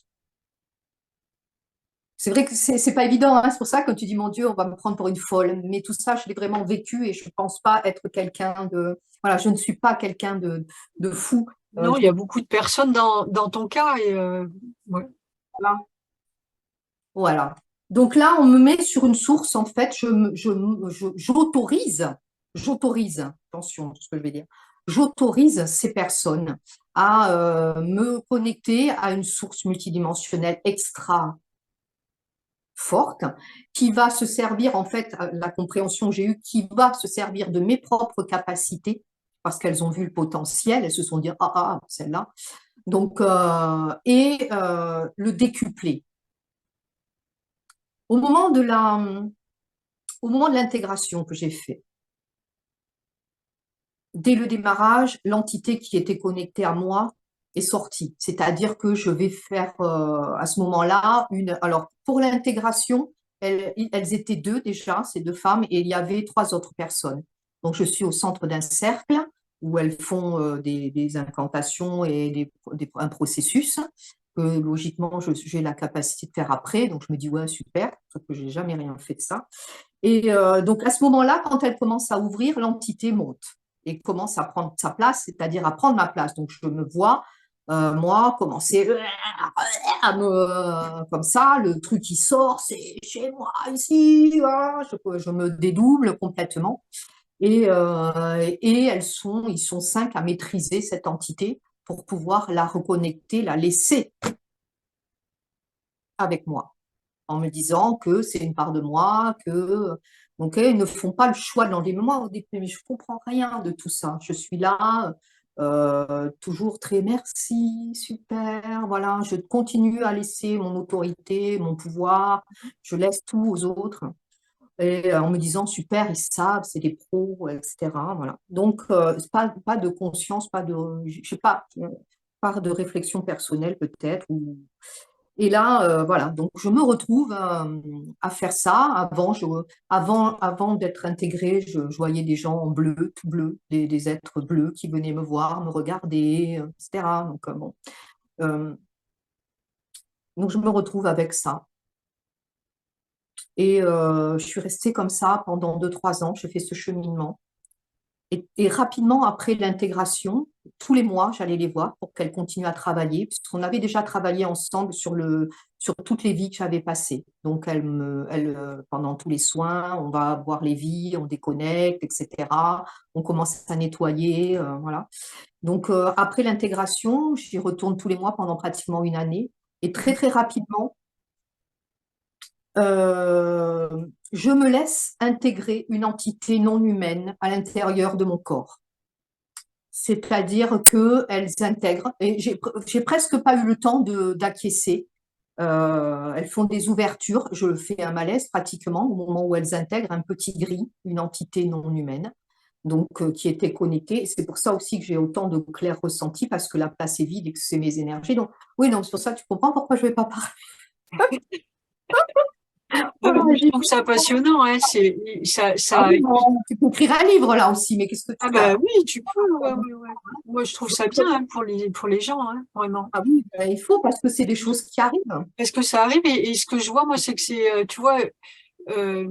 C'est vrai que c'est pas évident, hein. C'est pour ça que tu dis, mon Dieu, on va me prendre pour une folle. Mais tout ça, je l'ai vraiment vécu et je ne pense pas être quelqu'un de. Voilà, je ne suis pas quelqu'un de fou. non, il y a beaucoup de personnes dans ton cas et ouais. Voilà. Voilà. Donc là, on me met sur une source, en fait, j'autorise, attention, ce que je vais dire, j'autorise ces personnes à me connecter à une source multidimensionnelle extra forte qui va se servir, en fait, la compréhension que j'ai eue, qui va se servir de mes propres capacités parce qu'elles ont vu le potentiel, elles se sont dit, celle-là. Donc, le décupler. Au moment de l'intégration que j'ai fait, dès le démarrage, l'entité qui était connectée à moi est sortie. C'est-à-dire que je vais faire à ce moment-là une. Alors, pour l'intégration, elles étaient deux déjà, ces deux femmes, et il y avait 3 autres personnes. Donc, je suis au centre d'un cercle où elles font des incantations et un processus que logiquement j'ai la capacité de faire après. Donc, je me dis, ouais, super, sauf que j'ai jamais rien fait de ça. Et donc, à ce moment-là, quand elle commence à ouvrir, l'entité monte et commence à prendre sa place, c'est-à-dire à prendre ma place. Donc, je me vois, moi, commencer comme ça, le truc qui sort, c'est chez moi, ici, voilà. Je me dédouble complètement. Et ils sont 5 à maîtriser cette entité pour pouvoir la reconnecter, la laisser avec moi, en me disant que c'est une part de moi, que donc ils ne font pas le choix de l'enlever. Moi, au début, mais je comprends rien de tout ça. Je suis là, toujours très merci, super, voilà, je continue à laisser mon autorité, mon pouvoir, je laisse tout aux autres. Et en me disant super, ils savent, c'est des pros, etc. Voilà. Donc, pas de conscience, pas de, je sais pas, part de réflexion personnelle peut-être, et là, voilà, donc je me retrouve à faire ça. Avant d'être intégrée, je voyais des gens en bleu, tout bleu, des êtres bleus qui venaient me voir, me regarder, etc. Donc, bon. Euh, donc, je me retrouve avec ça. Et je suis restée comme ça pendant 2, 3 ans. Je fais ce cheminement. Et rapidement après l'intégration, tous les mois, j'allais les voir pour qu'elles continuent à travailler, puisqu'on avait déjà travaillé ensemble sur toutes les vies que j'avais passées. Donc, pendant tous les soins, on va voir les vies, on déconnecte, etc. On commence à nettoyer, voilà. Donc, après l'intégration, j'y retourne tous les mois pendant pratiquement une année. Et très, très rapidement, je me laisse intégrer une entité non humaine à l'intérieur de mon corps. C'est-à-dire qu'elles intègrent, et j'ai presque pas eu le temps d'acquiescer. Elles font des ouvertures, je fais un malaise pratiquement au moment où elles intègrent un petit gris, une entité non humaine, donc qui était connectée. Et c'est pour ça aussi que j'ai autant de clairs ressentis, parce que la place est vide et que c'est mes énergies. Donc, oui, donc c'est pour ça que tu comprends pourquoi je ne vais pas parler. Ouais, mais moi, je trouve ça passionnant, hein. Ah Ça. oui, bon, tu peux écrire un livre là aussi, mais qu'est-ce que Ah tu bah as? oui, tu peux. Ouais, ouais, ouais. Moi, je trouve ça bien, hein, pour les gens, hein, vraiment. Ah oui, ben, il faut parce que c'est des choses qui arrivent. Parce que ça arrive et ce que je vois, moi, c'est que c'est, tu vois, euh,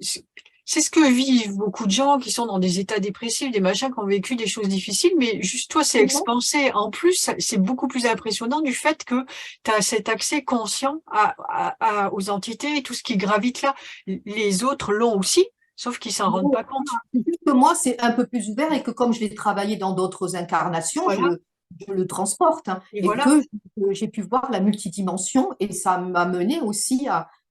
c'est c'est ce que vivent beaucoup de gens qui sont dans des états dépressifs, des machins, qui ont vécu des choses difficiles, mais juste toi, c'est expansé. En plus, c'est beaucoup plus impressionnant du fait que tu as cet accès conscient aux entités et tout ce qui gravite là. Les autres l'ont aussi, sauf qu'ils s'en rendent Non, pas compte. c'est juste que moi, c'est un peu plus ouvert et que comme je l'ai travaillé dans d'autres incarnations, Voilà. je le transporte hein, Et et voilà. que j'ai pu voir la multidimension et ça m'a mené aussi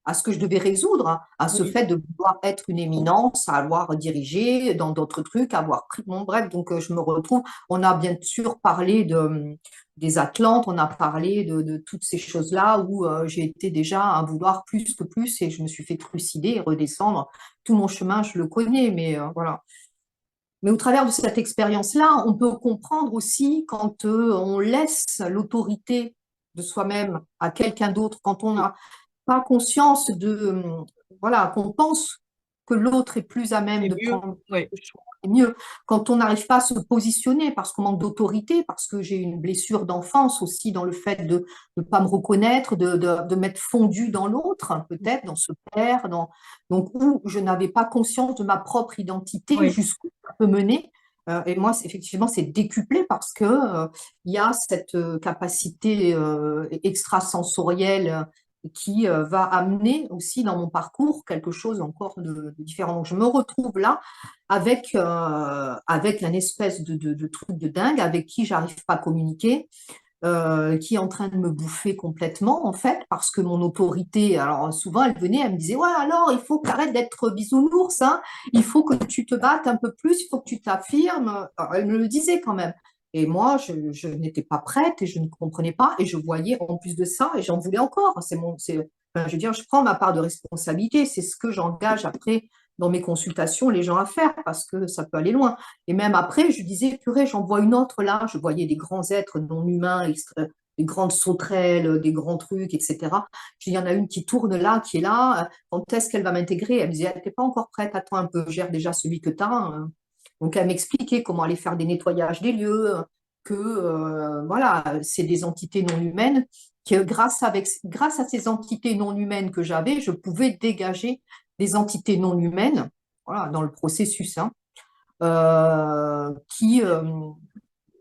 à ce que je devais résoudre, hein, à ce Oui. fait de vouloir être une éminence, à avoir dirigé dans d'autres trucs, à avoir pris mon bref. Donc, je me retrouve, on a bien sûr parlé des Atlantes, on a parlé de toutes ces choses-là où j'ai été déjà à vouloir plus que plus et je me suis fait trucider et redescendre tout mon chemin, je le connais, mais voilà. Mais au travers de cette expérience-là, on peut comprendre aussi quand on laisse l'autorité de soi-même à quelqu'un d'autre, quand on n'a pas conscience voilà, qu'on pense que l'autre est plus à même C'est de mieux. prendre Ouais. le choix. C'est mieux quand on n'arrive pas à se positionner parce qu'on manque d'autorité, parce que j'ai une blessure d'enfance aussi dans le fait de ne pas me reconnaître, de m'être fondue dans l'autre, peut-être, dans ce père, donc où je n'avais pas conscience de ma propre identité, Oui. jusqu'où ça peut mener. Et moi, effectivement, c'est décuplé parce que il y a cette capacité extrasensorielle qui va amener aussi dans mon parcours quelque chose encore de différent. Donc, je me retrouve là avec une espèce de truc de dingue avec qui j'arrive pas à communiquer, qui est en train de me bouffer complètement, en fait, parce que mon autorité, alors souvent elle venait, elle me disait, ouais, alors il faut que tu arrêtes d'être bisounours, hein, il faut que tu te battes un peu plus, il faut que tu t'affirmes. Alors, elle me le disait quand même. Et moi, je n'étais pas prête et je ne comprenais pas et je voyais en plus de ça et j'en voulais encore. Enfin, je veux dire, je prends ma part de responsabilité. C'est ce que j'engage après dans mes consultations les gens à faire parce que ça peut aller loin. Et même après, je disais, purée, j'en vois une autre là. Je voyais des grands êtres non humains, des grandes sauterelles, des grands trucs, etc. Je dis, il y en a une qui tourne là, qui est là. Quand est-ce qu'elle va m'intégrer? Elle me disait, elle n'était pas encore prête, attends un peu, gère déjà celui que tu as. Donc, elle m'expliquait comment aller faire des nettoyages des lieux, que voilà, c'est des entités non humaines, que grâce à ces entités non humaines que j'avais, je pouvais dégager des entités non humaines, voilà, dans le processus, hein, qui,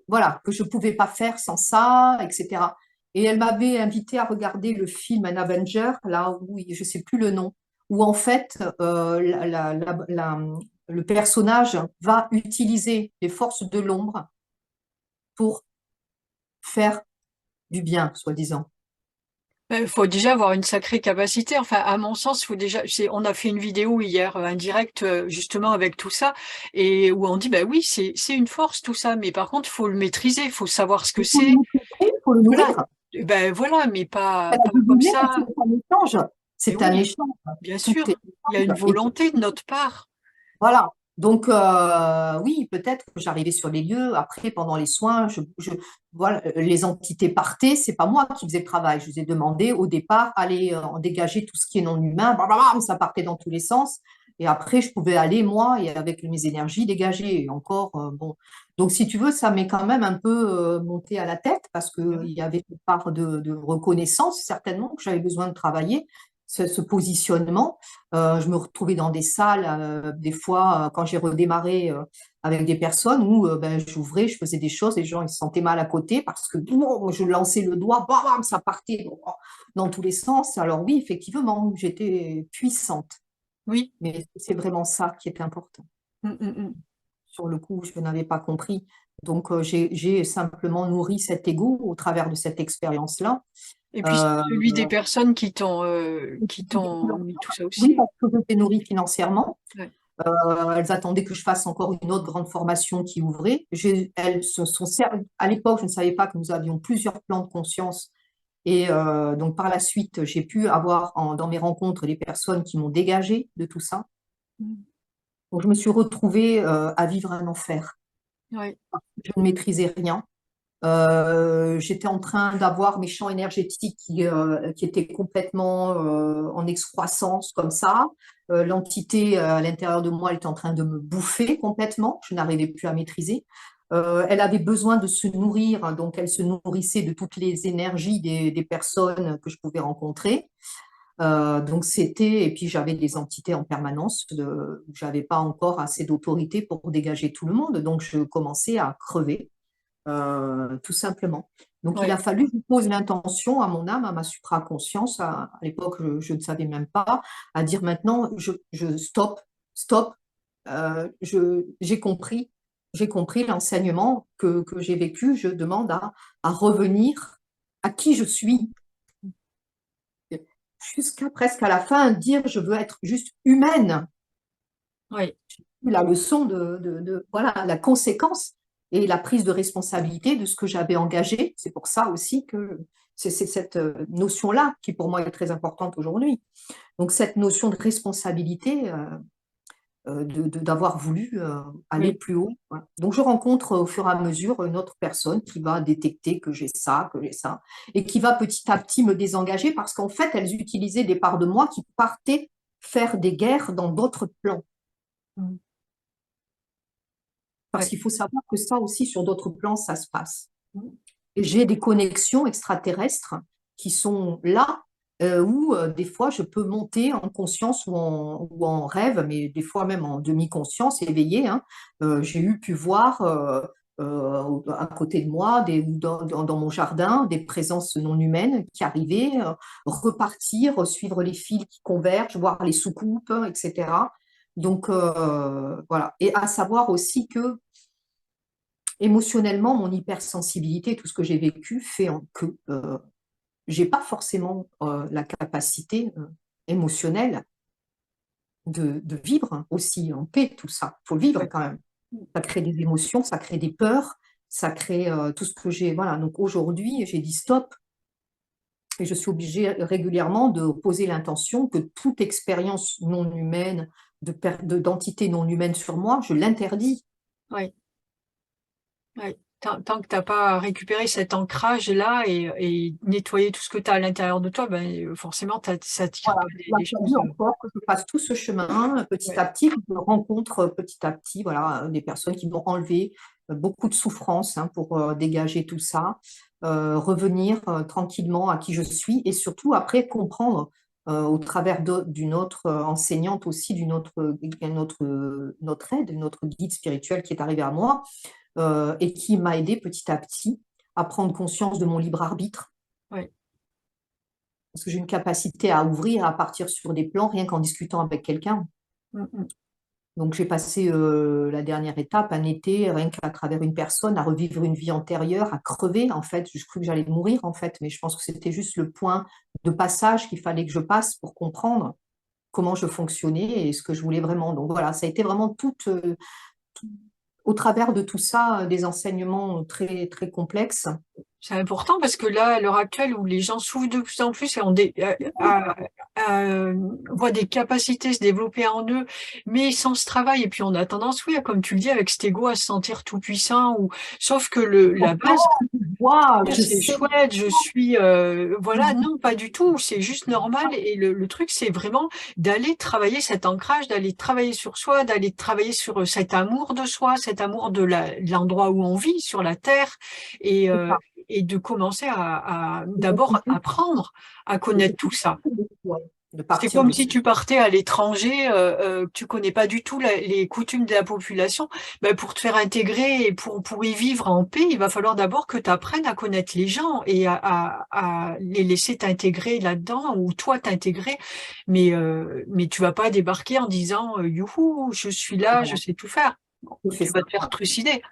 voilà, que je ne pouvais pas faire sans ça, etc. Et elle m'avait invité à regarder le film Un Avenger, là où je ne sais plus le nom, où en fait le personnage va utiliser les forces de l'ombre pour faire du bien, soi-disant. Il faut déjà avoir une sacrée capacité. Enfin, à mon sens, il faut déjà. On a fait une vidéo hier, un direct justement avec tout ça, et où on dit, bah oui, c'est une force tout ça, mais par contre, il faut le maîtriser, il faut savoir ce que Il faut le c'est. maîtriser, il faut le Voilà. nourrir. Ben voilà, mais Elle pas a comme deviné, ça. c'est un échange. Mais C'est un oui, échange. bien Tout est sûr, il y a une échange. Et volonté de notre part. voilà. Donc, oui, peut-être que j'arrivais sur les lieux. Après, pendant les soins, voilà, les entités partaient. C'est pas moi qui faisais le travail. Je vous ai demandé au départ, allez en dégager tout ce qui est non humain. Blablabla, ça partait dans tous les sens. Et après, je pouvais aller, moi, et avec mes énergies, dégager. Et encore, bon. Donc, si tu veux, ça m'est quand même un peu monté à la tête parce qu'il y avait une part de reconnaissance, certainement, que j'avais besoin de travailler, ce positionnement. Je me retrouvais dans des salles, des fois, quand j'ai redémarré avec des personnes où ben, j'ouvrais, je faisais des choses, les gens ils se sentaient mal à côté parce que boum, je lançais le doigt, bam, bam, ça partait dans tous les sens. Alors oui, effectivement, j'étais puissante, Oui. mais c'est vraiment ça qui est important. Mm, mm, mm. Sur le coup, je n'avais pas compris. Donc, j'ai simplement nourri cet ego au travers de cette expérience-là. Et puis Euh, celui des personnes qui t'ont mis tout ça oui, aussi. parce que je t'ai nourri financièrement. Ouais. Elles attendaient que je fasse encore une autre grande formation qui ouvrait. Elles se sont à l'époque, je ne savais pas que nous avions plusieurs plans de conscience. Et donc, par la suite, j'ai pu avoir dans mes rencontres des personnes qui m'ont dégagé de tout ça. Mm. Donc, je me suis retrouvée à vivre un enfer. Ouais. Je ne maîtrisais rien. J'étais en train d'avoir mes champs énergétiques qui étaient complètement en excroissance comme ça. L'entité à l'intérieur de moi elle était en train de me bouffer complètement. Je n'arrivais plus à maîtriser. Elle avait besoin de se nourrir, hein, donc elle se nourrissait de toutes les énergies des personnes que je pouvais rencontrer. Donc c'était, et puis j'avais des entités en permanence, j'avais pas encore assez d'autorité pour dégager tout le monde, donc je commençais à crever, tout simplement. Donc il Ouais. a fallu que je pose l'intention à mon âme, à ma supraconscience, à l'époque je ne savais même pas, à dire maintenant stop, stop, j'ai compris l'enseignement que j'ai vécu, je demande à revenir à qui je suis jusqu'à presque à la fin, dire je veux être juste humaine. Ouais. La leçon voilà, la conséquence et la prise de responsabilité de ce que j'avais engagé. C'est pour ça aussi que c'est cette notion-là qui pour moi est très importante aujourd'hui. Donc cette notion de responsabilité, d'avoir voulu aller Oui. plus haut. Voilà. Donc je rencontre au fur et à mesure une autre personne qui va détecter que j'ai ça, et qui va petit à petit me désengager parce qu'en fait, elles utilisaient des parts de moi qui partaient faire des guerres dans d'autres plans. Mm. Parce Ouais. qu'il faut savoir que ça aussi, sur d'autres plans, ça se passe. Et j'ai des connexions extraterrestres qui sont là, où des fois je peux monter en conscience ou en rêve, mais des fois même en demi-conscience, éveillée, hein. J'ai pu voir à côté de moi, ou dans mon jardin, des présences non humaines qui arrivaient, repartir, suivre les fils qui convergent, voir les soucoupes, etc. Donc voilà. Et à savoir aussi que émotionnellement, mon hypersensibilité, tout ce que j'ai vécu fait que j'ai pas forcément la capacité émotionnelle de vivre aussi en paix tout ça. Il faut le vivre Ouais. quand même. Ça crée des émotions, ça crée des peurs, ça crée tout ce que j'ai. Voilà. Donc aujourd'hui, j'ai dit stop et je suis obligée régulièrement de poser l'intention que toute expérience non humaine, d'entité non humaine sur moi, je l'interdis. Ouais. Ouais. Tant que tu as pas récupéré cet ancrage-là et nettoyé tout ce que tu as à l'intérieur de toi, ben, forcément, ça tire Voilà, pas il a des fallu choses. encore que je fasse tout ce chemin petit Ouais. à petit, que je rencontre petit à petit, voilà, des personnes qui m'ont enlevé beaucoup de souffrance, hein, pour dégager tout ça, revenir tranquillement à qui je suis et surtout après comprendre au travers d'une autre enseignante aussi, notre aide, notre guide spirituel qui est arrivé à moi et qui m'a aidé petit à petit à prendre conscience de mon libre arbitre Ouais. parce que j'ai une capacité à ouvrir, à partir sur des plans, rien qu'en discutant avec quelqu'un. Mm, mm. Donc j'ai passé la dernière étape, un été, rien qu'à travers une personne, à revivre une vie antérieure, à crever en fait. Je cru que j'allais mourir en fait, mais je pense que c'était juste le point de passage qu'il fallait que je passe pour comprendre comment je fonctionnais et ce que je voulais vraiment. Donc voilà, ça a été vraiment tout- au travers de tout ça, des enseignements très, très complexes. C'est important parce que là, à l'heure actuelle, où les gens souffrent de plus en plus et voient des capacités se développer en eux, mais sans ce travail, et puis on a tendance, oui, comme tu le dis, avec cet ego, à se sentir tout puissant, sauf que la base, Waouh, je c'est sais. chouette, je suis, voilà, non, pas du tout, c'est juste normal. Et le truc, c'est vraiment d'aller travailler cet ancrage, d'aller travailler sur soi, d'aller travailler sur cet amour de soi, cet amour de l'endroit où on vit, sur la terre, et, euh, et de commencer à d'abord apprendre à connaître tout ça. De C'est partir comme de si tu partais à l'étranger, que tu connais pas du tout les coutumes de la population. Ben, pour te faire intégrer et pour y vivre en paix, il va falloir d'abord que tu apprennes à connaître les gens et à les laisser t'intégrer là-dedans ou toi t'intégrer. Mais tu vas pas débarquer en disant youhou, je suis là, je voilà, sais tout faire. Bon, je fais tu vas ça. te faire trucider.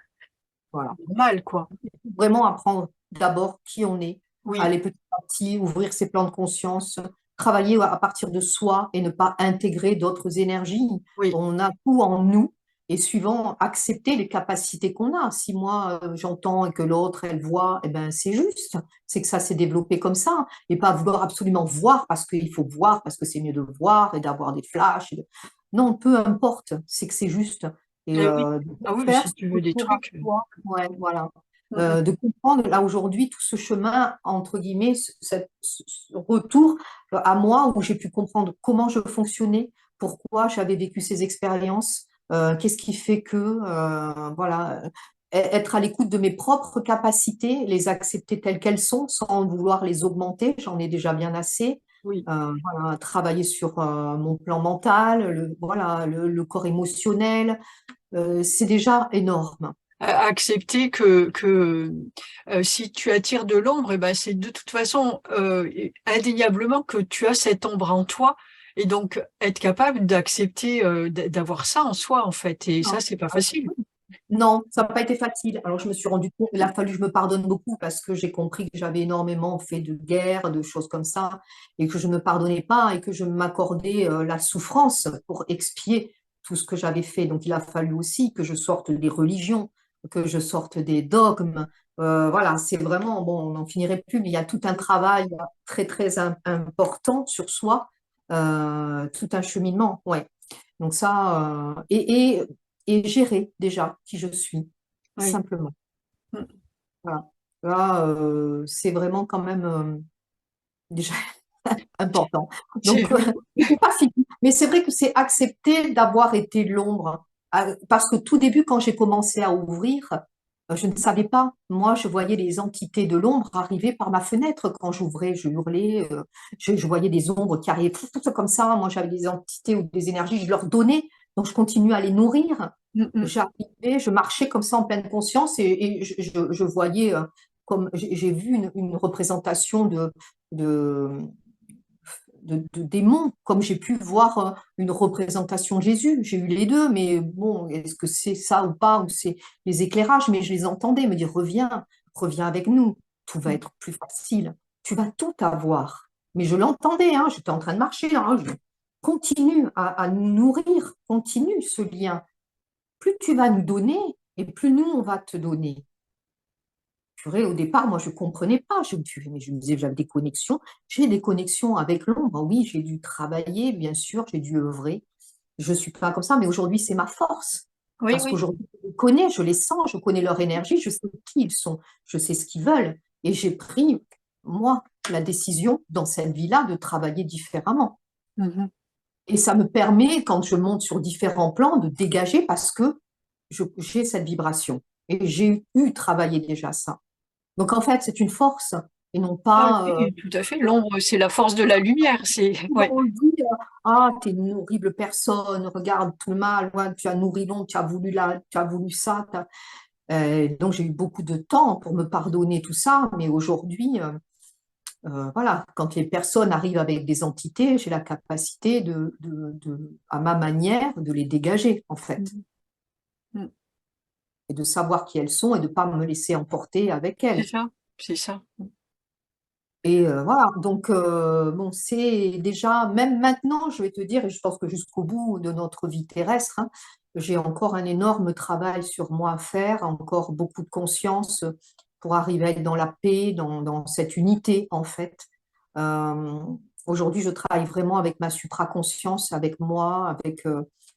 Voilà. Normal, quoi. Vraiment apprendre d'abord qui on est, Oui, aller petit à petit, ouvrir ses plans de conscience, travailler à partir de soi et ne pas intégrer d'autres énergies. oui. On a tout en nous et suivant, accepter les capacités qu'on a. Si moi, j'entends et que l'autre, elle voit, eh ben, c'est juste. C'est que ça s'est développé comme ça. Et pas vouloir absolument voir parce qu'il faut voir, parce que c'est mieux de voir et d'avoir des flashs. Non, peu importe, c'est que c'est juste. Et Oui. Ah oui, mais faire si ce tu qui veux des pour trucs. toi. Ouais, voilà. Mhm. de comprendre là aujourd'hui tout ce chemin, entre guillemets, ce retour à moi où j'ai pu comprendre comment je fonctionnais, pourquoi j'avais vécu ces expériences, qu'est-ce qui fait que, voilà, être à l'écoute de mes propres capacités, les accepter telles qu'elles sont sans vouloir les augmenter, j'en ai déjà bien assez. Oui. Voilà, travailler sur mon plan mental, voilà, le corps émotionnel, c'est déjà énorme. Accepter que si tu attires de l'ombre, eh ben c'est de toute façon indéniablement que tu as cette ombre en toi, et donc être capable d'accepter d'avoir ça en soi en fait. Et ça, c'est pas facile. Non, ça n'a pas été facile. Alors, je me suis rendu compte, il a fallu que je me pardonne beaucoup parce que j'ai compris que j'avais énormément fait de guerres, de choses comme ça, et que je ne me pardonnais pas et que je m'accordais la souffrance pour expier tout ce que j'avais fait. Donc, il a fallu aussi que je sorte des religions, que je sorte des dogmes. Voilà, c'est vraiment, bon, on n'en finirait plus, mais il y a tout un travail très, très important sur soi, tout un cheminement, ouais. Donc ça, et gérer déjà qui je suis, Oui. simplement. Mm. Voilà. Là, c'est vraiment quand même déjà important. Donc, Oui. c'est pas fini. Mais c'est vrai que c'est accepter d'avoir été l'ombre. Parce que tout début, quand j'ai commencé à ouvrir, je ne savais pas. Moi, je voyais les entités de l'ombre arriver par ma fenêtre. Quand j'ouvrais, je hurlais. Je voyais des ombres qui arrivaient tout comme ça. Moi, j'avais des entités ou des énergies, je leur donnais. Donc, je continuais à les nourrir. Mm, mm. J'arrivais, je marchais comme ça en pleine conscience et je voyais, comme j'ai vu une représentation de, de démons, comme j'ai pu voir une représentation de Jésus. J'ai eu les deux, mais bon, est-ce que c'est ça ou pas, ou c'est les éclairages, mais je les entendais me dire, reviens, reviens avec nous, tout va être plus facile, tu vas tout avoir. Mais je l'entendais, hein, j'étais en train de marcher, là, hein, continue à nous nourrir, continue ce lien. Plus tu vas nous donner, et plus nous, on va te donner. Purée, au départ, moi, je ne comprenais pas. Mais je me disais, j'avais des connexions. J'ai des connexions avec l'ombre. Oui, j'ai dû travailler, bien sûr, j'ai dû œuvrer. Je ne suis pas comme ça, mais aujourd'hui, c'est ma force. Oui, Parce oui. qu'aujourd'hui, je les connais, je les sens, je connais leur énergie, je sais qui ils sont, je sais ce qu'ils veulent. Et j'ai pris, moi, la décision dans cette vie-là de travailler différemment. Mhm. Et ça me permet, quand je monte sur différents plans, de dégager parce que j'ai cette vibration. Et j'ai eu travaillé déjà ça. Donc en fait, c'est une force et non Ah pas oui, tout à fait. L'ombre, c'est la force de la lumière. C'est ouais. on dit ah, t'es une horrible personne, regarde tout le mal, ouais, tu as nourri l'ombre, tu as voulu tu as voulu ça. Donc j'ai eu beaucoup de temps pour me pardonner tout ça, mais aujourd'hui, voilà, quand les personnes arrivent avec des entités, j'ai la capacité à ma manière, de les dégager en fait, Mhm. Mm. et de savoir qui elles sont et de ne pas me laisser emporter avec C'est elles. ça, c'est ça. Et voilà, donc bon, c'est déjà, même maintenant, je vais te dire, et je pense que jusqu'au bout de notre vie terrestre, hein, j'ai encore un énorme travail sur moi à faire, encore beaucoup de conscience pour arriver à être dans la paix, dans cette unité, en fait. Euh, Aujourd'hui, je travaille vraiment avec ma supraconscience, avec moi, avec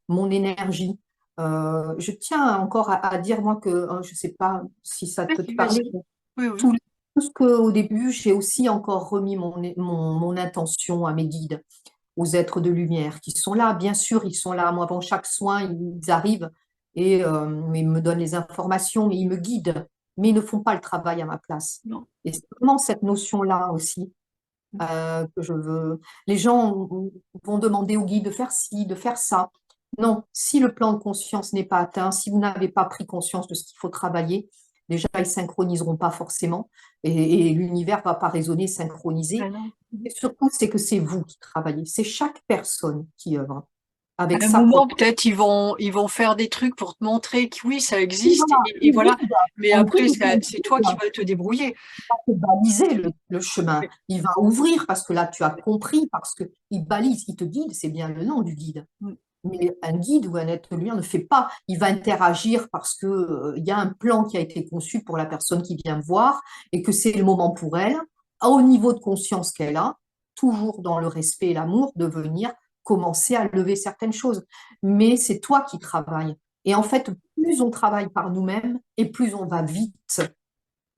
mon énergie. Je tiens encore à dire, moi, que je ne sais pas si ça peut te Vas-y, parler, vas-y. Oui, oui. tout, tout ce qu'au début, j'ai aussi encore remis mon intention à mes guides, aux êtres de lumière qui sont là. Bien sûr, ils sont là. Moi, avant chaque soin, ils arrivent et ils me donnent les informations, mais ils me guident, mais ils ne font pas le travail à ma place. Non. Et c'est vraiment cette notion-là aussi que je veux. Les gens vont demander au guide de faire ci, de faire ça. Non, si le plan de conscience n'est pas atteint, si vous n'avez pas pris conscience de ce qu'il faut travailler, déjà, ils synchroniseront pas forcément et l'univers va pas résonner synchronisé. Ah non. Et surtout, c'est que c'est vous qui travaillez, c'est chaque personne qui œuvre À avec un sa moment, propre. peut-être, ils vont faire des trucs pour te montrer que oui, ça Oui, existe, voilà, et voilà. guide, Mais un après, guide, un c'est toi qui guide vas te débrouiller. te baliser le chemin. Oui. Il va ouvrir parce que là, tu as compris, parce qu'il balise, il te guide, c'est bien le nom du guide. Mm. Mais un guide ou un être de lumière ne fait pas. Il va interagir parce que, il y a un plan qui a été conçu pour la personne qui vient voir et que c'est le moment pour elle, au niveau de conscience qu'elle a, toujours dans le respect et l'amour, de venir commencer à lever certaines choses. Mais c'est toi qui travailles. Et en fait, plus on travaille par nous-mêmes et plus on va vite.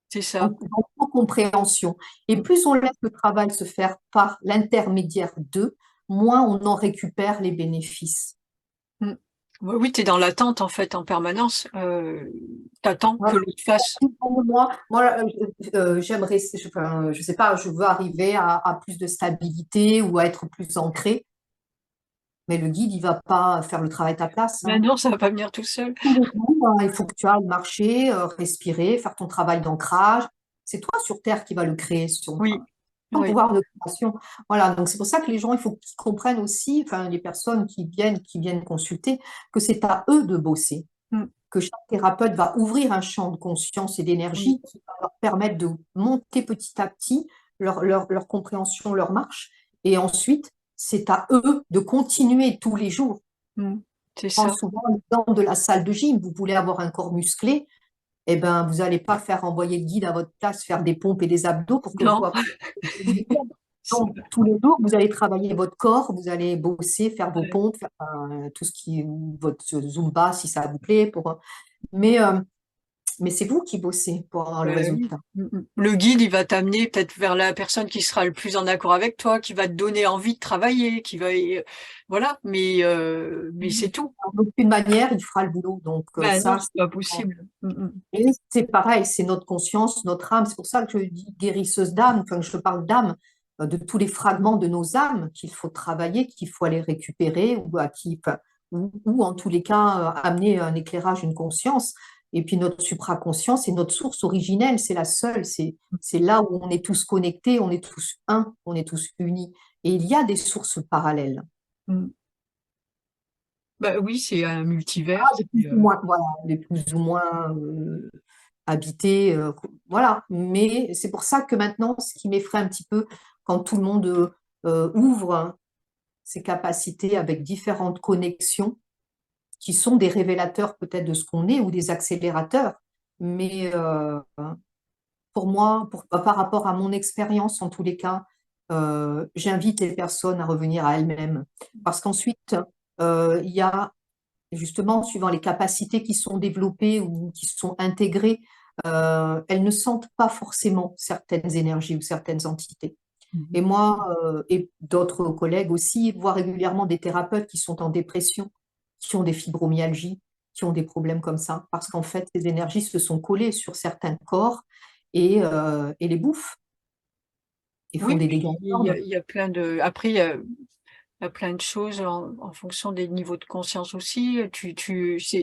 c'est ça. en compréhension. Et plus on laisse le travail se faire par l'intermédiaire d'eux, moins on en récupère les bénéfices. Mm. Oui, tu es dans l'attente en fait en permanence. T'attends que Voilà. l'autre fasse. J'aimerais, enfin, je sais pas, je veux arriver à plus de stabilité ou à être plus ancré, mais le guide, il va pas faire le travail à ta place, hein. Maintenant, ça va pas venir tout seul. Tous les jours, il faut que tu ailles marcher, respirer, faire ton travail d'ancrage. C'est toi sur Terre qui va le créer, Oui, ton oui. pouvoir de création. Voilà, donc c'est pour ça que les gens, il faut qu'ils comprennent aussi, enfin les personnes qui viennent consulter, que c'est à eux de bosser, Mm. que chaque thérapeute va ouvrir un champ de conscience et Oui. d'énergie qui va leur permettre de monter petit à petit leur compréhension, leur marche. Et ensuite, c'est à eux de continuer tous les jours. Mm. C'est Je prends ça. souvent l'exemple de la salle de gym. Vous voulez avoir un corps musclé, eh ben, vous n'allez pas faire envoyer le guide à votre place faire des pompes et des abdos pour que vous Non. après, donc, tous les jours, vous allez travailler votre corps, vous allez bosser, faire vos Ouais. pompes, faire tout ce qui votre Zumba si ça vous plaît. Mais, euh, mais c'est vous qui bossez pour avoir le Ben oui. résultat. Le guide, il va t'amener peut-être vers la personne qui sera le plus en accord avec toi, qui va te donner envie de travailler, qui va, voilà. Mais c'est tout. D'aucune manière, il fera le boulot. Donc, Ben non, ça, c'est pas possible. et c'est pareil, c'est notre conscience, notre âme. C'est pour ça que je dis guérisseuse d'âme, quand je parle d'âme, de tous les fragments de nos âmes qu'il faut travailler, qu'il faut aller récupérer, ou en tous les cas, amener un éclairage, une conscience. Et puis notre supraconscience, c'est notre source originelle, c'est la seule, c'est là où on est tous connectés, on est tous un, on est tous unis. Et il y a des sources parallèles. Mm. Ben oui, c'est un Ah, multivers. des plus ou moins, voilà, des plus ou moins habité, voilà. Mais c'est pour ça que maintenant, ce qui m'effraie un petit peu, quand tout le monde ouvre ses capacités avec différentes connexions, qui sont des révélateurs peut-être de ce qu'on est ou des accélérateurs, mais pour moi, par rapport à mon expérience en tous les cas, j'invite les personnes à revenir à elles-mêmes. Parce qu'ensuite, il y a justement, suivant les capacités qui sont développées ou qui sont intégrées, elles ne sentent pas forcément certaines énergies ou certaines entités. Et Mhm. moi, et d'autres collègues aussi, voient régulièrement des thérapeutes qui sont en dépression, qui ont des fibromyalgies, qui ont des problèmes comme ça, parce qu'en fait, ces énergies se sont collées sur certains corps et les bouffent et font Oui, des puis dégâts énormes. il y a plein de. Après, il y a plein de choses en fonction des niveaux de conscience aussi.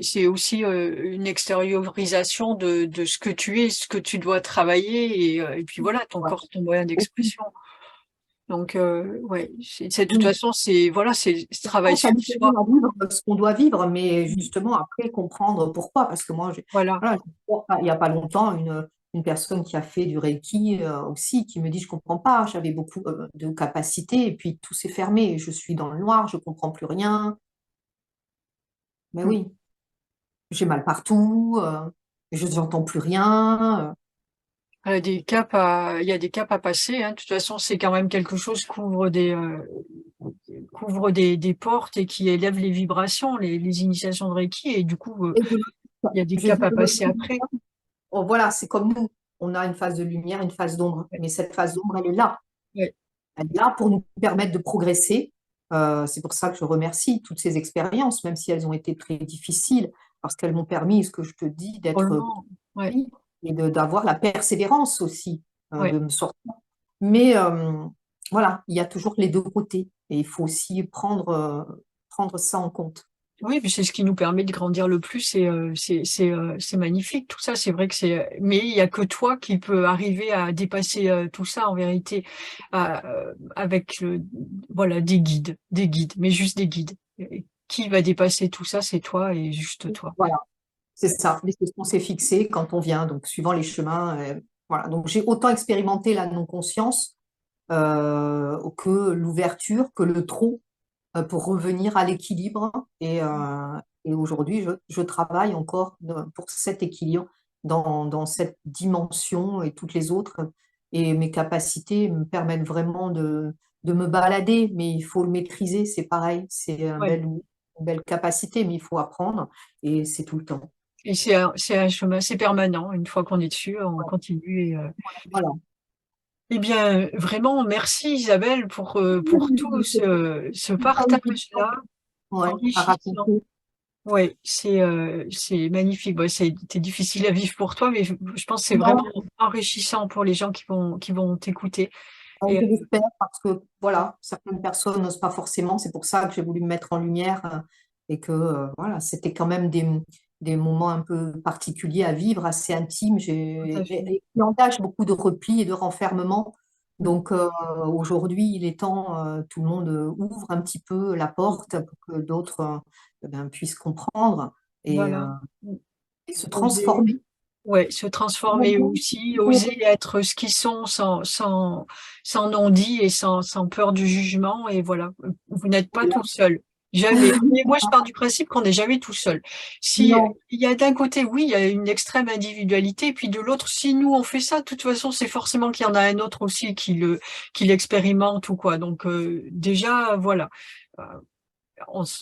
C'est aussi une extériorisation de ce que tu es, ce que tu dois travailler, et puis voilà, ton Ouais. corps, ton moyen d'expression. Donc, ouais, de toute Oui. façon, c'est ce travail Ça sur nous soi. permet à vivre ce qu'on doit vivre, mais justement après comprendre pourquoi. Parce que moi, Voilà. voilà, il n'y a pas longtemps, une personne qui a fait du Reiki aussi, qui me dit, je comprends pas, j'avais beaucoup de capacités, et puis tout s'est fermé, je suis dans le noir, je comprends plus rien. Mais Mm. oui, j'ai mal partout, je n'entends plus rien. Il y a des caps à passer, hein. De toute façon, c'est quand même quelque chose qui couvre des portes et qui élève les vibrations, les initiations de Reiki, et du coup, Et il y a des je dis, caps à passer après. oh, voilà, c'est comme nous, on a une phase de lumière, une phase d'ombre, Ouais. mais cette phase d'ombre, elle est là. Ouais. Elle est là pour nous permettre de progresser. C'est pour ça que je remercie toutes ces expériences, même si elles ont été très difficiles, parce qu'elles m'ont permis, ce que je te dis, d'être Drôlement. Ouais. pris et d'avoir la persévérance aussi, Ouais. de me sortir. Mais voilà, il y a toujours les deux côtés et il faut aussi prendre ça en compte. Oui, puis c'est ce qui nous permet de grandir le plus, et c'est magnifique tout ça. C'est vrai que mais il y a que toi qui peux arriver à dépasser tout ça en vérité, avec voilà, des guides, mais juste des guides. Et qui va dépasser tout ça, c'est toi et juste toi. Voilà, c'est ça. Mais c'est ce qu'on s'est fixé quand on vient, donc suivant les chemins. Voilà. Donc j'ai autant expérimenté la non-conscience que l'ouverture, que le trop pour revenir à l'équilibre. Et aujourd'hui, je travaille encore pour cet équilibre dans cette dimension et toutes les autres. Et mes capacités me permettent vraiment de me balader, mais il faut le maîtriser, c'est pareil. C'est Ouais. une belle capacité, mais il faut apprendre et c'est tout le temps. Et c'est un chemin, c'est permanent. Une fois qu'on est dessus, on continue. Voilà. Eh bien, vraiment, merci Isabelle pour tout ce partage-là Ouais, à enrichissant. raconter. Ouais, c'est magnifique. Bon, c'était difficile à vivre pour toi, mais je pense que c'est vraiment Non, enrichissant pour les gens qui vont t'écouter. Et je l'espère parce que voilà, certaines personnes n'osent pas forcément. C'est pour ça que j'ai voulu me mettre en lumière et que voilà, c'était quand même des moments un peu particuliers à vivre, assez intimes. tout à fait. Et qui engagent beaucoup de repli et de renfermement. Mm. Donc aujourd'hui, il est temps, tout le monde ouvre un petit peu la porte pour que d'autres ben, puissent comprendre Voilà. Mm. et se Oser, transformer. ouais, se transformer aussi, oser être ce qu'ils sont sans non-dit et sans peur du jugement. Et voilà, vous n'êtes pas tout seul. Jamais. Mais moi, je pars du principe qu'on n'est jamais tout seul. Si Non. il y a d'un côté, oui, il y a une extrême individualité, et puis de l'autre, si nous on fait ça, de toute façon, c'est forcément qu'il y en a un autre aussi qui l'expérimente ou quoi. Donc déjà, voilà. Euh,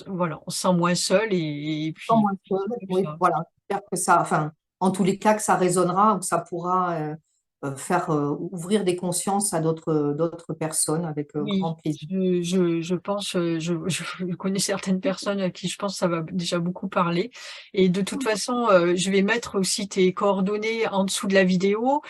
voilà, on se sent moins seul et Sans puis moins seul. Oui, ça. voilà. J'espère que ça, enfin, en tous les cas, que ça résonnera ou que ça pourra faire ouvrir des consciences à d'autres personnes avec grand Oui, plaisir. je pense, je connais certaines personnes à qui je pense que ça va déjà beaucoup parler. Et de toute façon, je vais mettre aussi tes coordonnées en dessous de la vidéo.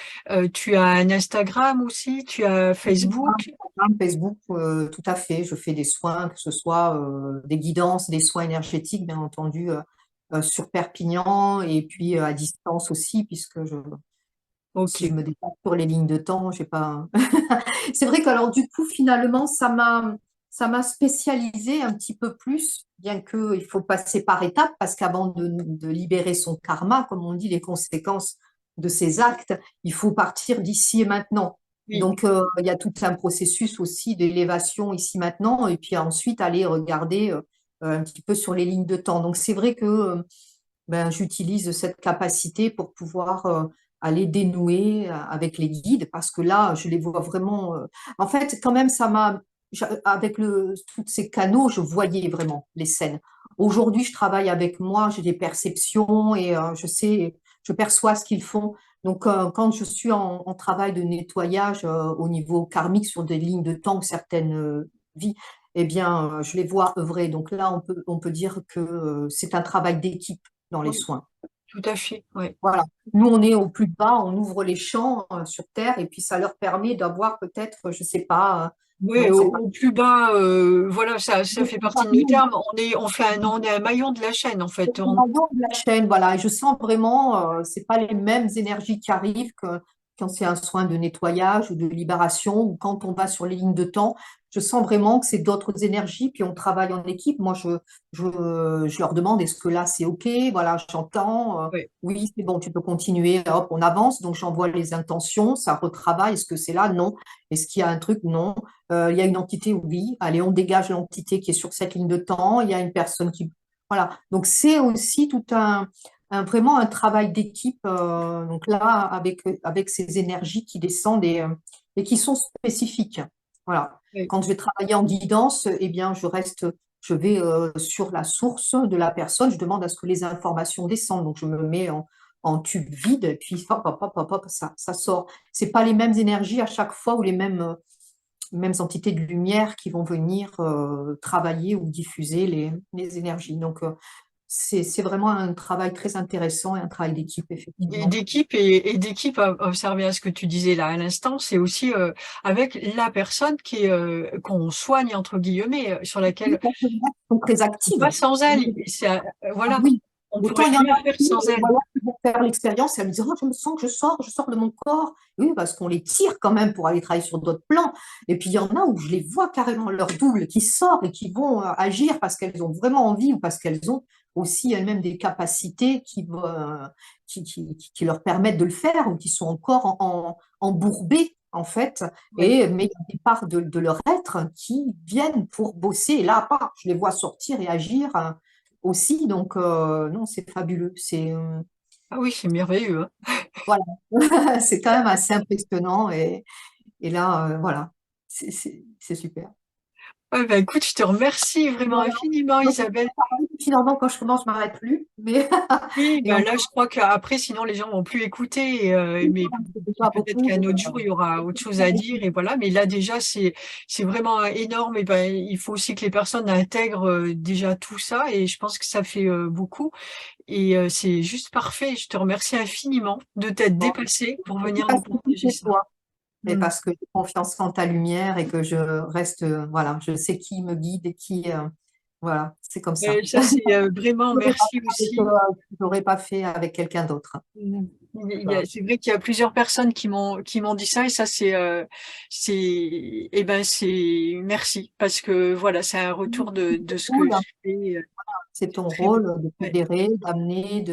Tu as un Instagram aussi, tu as Facebook. Instagram, Facebook, tout à fait. Je fais des soins, que ce soit des guidances, des soins énergétiques, bien entendu, sur Perpignan et puis à distance aussi, puisque si je Ok. me déplace sur les lignes de temps, j'ai pas. C'est vrai que alors du coup finalement ça m'a spécialisé un petit peu plus, bien que il faut passer par étapes parce qu'avant de libérer son karma, comme on dit, les conséquences de ses actes, il faut partir d'ici et maintenant. Oui, Donc il y a tout un processus aussi d'élévation ici maintenant et puis ensuite aller regarder un petit peu sur les lignes de temps. Donc c'est vrai que ben, j'utilise cette capacité pour pouvoir aller dénouer avec les guides parce que là, je les vois vraiment. En fait, quand même, avec tous ces canaux, je voyais vraiment les scènes. Aujourd'hui, je travaille avec moi, j'ai des perceptions et je perçois ce qu'ils font. Donc, quand je suis en travail de nettoyage au niveau karmique sur des lignes de temps, certaines vies, eh bien, je les vois œuvrer. Donc là, on peut dire que c'est un travail d'équipe dans les oui, soins. tout à fait. Ouais. Voilà. Nous, on est au plus bas, on ouvre les champs sur Terre et puis ça leur permet d'avoir peut-être, je sais pas, Oui, non, c'est pas au plus bas, voilà, ça fait partie de nos termes. On est un maillon de la chaîne, en c'est fait. le maillon de la chaîne, voilà. Et je sens vraiment, c'est pas les mêmes énergies qui arrivent que quand c'est un soin de nettoyage ou de libération ou quand on va sur les lignes de temps. Je sens vraiment que c'est d'autres énergies, puis on travaille en équipe. Moi, je leur demande, est-ce que là, c'est OK? Voilà, j'entends. Ouais. Oui, c'est bon, tu peux continuer. Hop, on avance. Donc, j'envoie les intentions, ça retravaille. Est-ce que c'est là? Non. Est-ce qu'il y a un truc? Non. Il y a une entité? Oui. Allez, on dégage l'entité qui est sur cette ligne de temps. Il y a une personne qui voilà, donc c'est aussi tout vraiment un travail d'équipe. Donc là, avec ces énergies qui descendent et qui sont spécifiques. Voilà. Ouais. Quand je vais travailler en guidance, eh bien, je vais sur la source de la personne. Je demande à ce que les informations descendent. Donc je me mets en tube vide et puis hop, hop, hop, hop, hop, ça sort. C'est pas les mêmes énergies à chaque fois ou les mêmes entités de lumière qui vont venir travailler ou diffuser les énergies. Donc, c'est vraiment un travail très intéressant et un travail d'équipe, Et effectivement. d'équipe et d'équipe à observer à ce que tu disais là à l'instant, c'est aussi avec la personne qu'on soigne entre guillemets, sur Oui, laquelle parce que les gens sont très on peut actives. pas sans elle. Et Ah voilà, oui, on autant pourrait il y en rien a faire qui, sans elle. voilà, qui vont faire l'expérience et elles me disent, oh, je me sens que je sors de mon corps. Oui, parce qu'on les tire quand même pour aller travailler sur d'autres plans. Et puis il y en a où je les vois carrément leur double qui sort et qui vont agir parce qu'elles ont vraiment envie ou parce qu'elles ont aussi elles-mêmes des capacités qui leur permettent de le faire ou qui sont encore embourbées en fait. Oui, Mais il y a des parts de leur être qui viennent pour bosser. Et là, je les vois sortir et agir aussi. Donc, non, c'est fabuleux. ah oui, c'est merveilleux, hein. Voilà, c'est quand même assez impressionnant. Et là, voilà, c'est super. Ouais, bah, écoute, je te remercie vraiment Voilà. infiniment, Donc, Isabelle. finalement, quand je commence, je m'arrête plus. Mais Oui, et bah là, je crois qu'après, sinon, les gens vont plus écouter. Mais c'est déjà peut-être beaucoup. qu'un autre jour, il y aura autre chose à dire. Et voilà. Mais là, déjà, c'est vraiment énorme. Et ben, il faut aussi que les personnes intègrent déjà tout ça. Et je pense que ça fait beaucoup. Et c'est juste parfait. Je te remercie infiniment de t'être Bon, dépassé pour je sais venir pas nous ce que partager c'est ça. toi, mais Mm. parce que j'ai confiance en ta lumière et que je reste, voilà, je sais qui me guide et qui, voilà, c'est comme ça. Ça, c'est vraiment Je n'aurais pas merci fait aussi. je l'aurais pas fait avec quelqu'un d'autre. Mm. Voilà. C'est vrai qu'il y a plusieurs personnes qui m'ont dit ça et ça eh ben c'est merci parce que voilà c'est un retour de C'est ce que cool, je hein. fais C'est ton très bien. rôle de Ouais, fédérer, d'amener,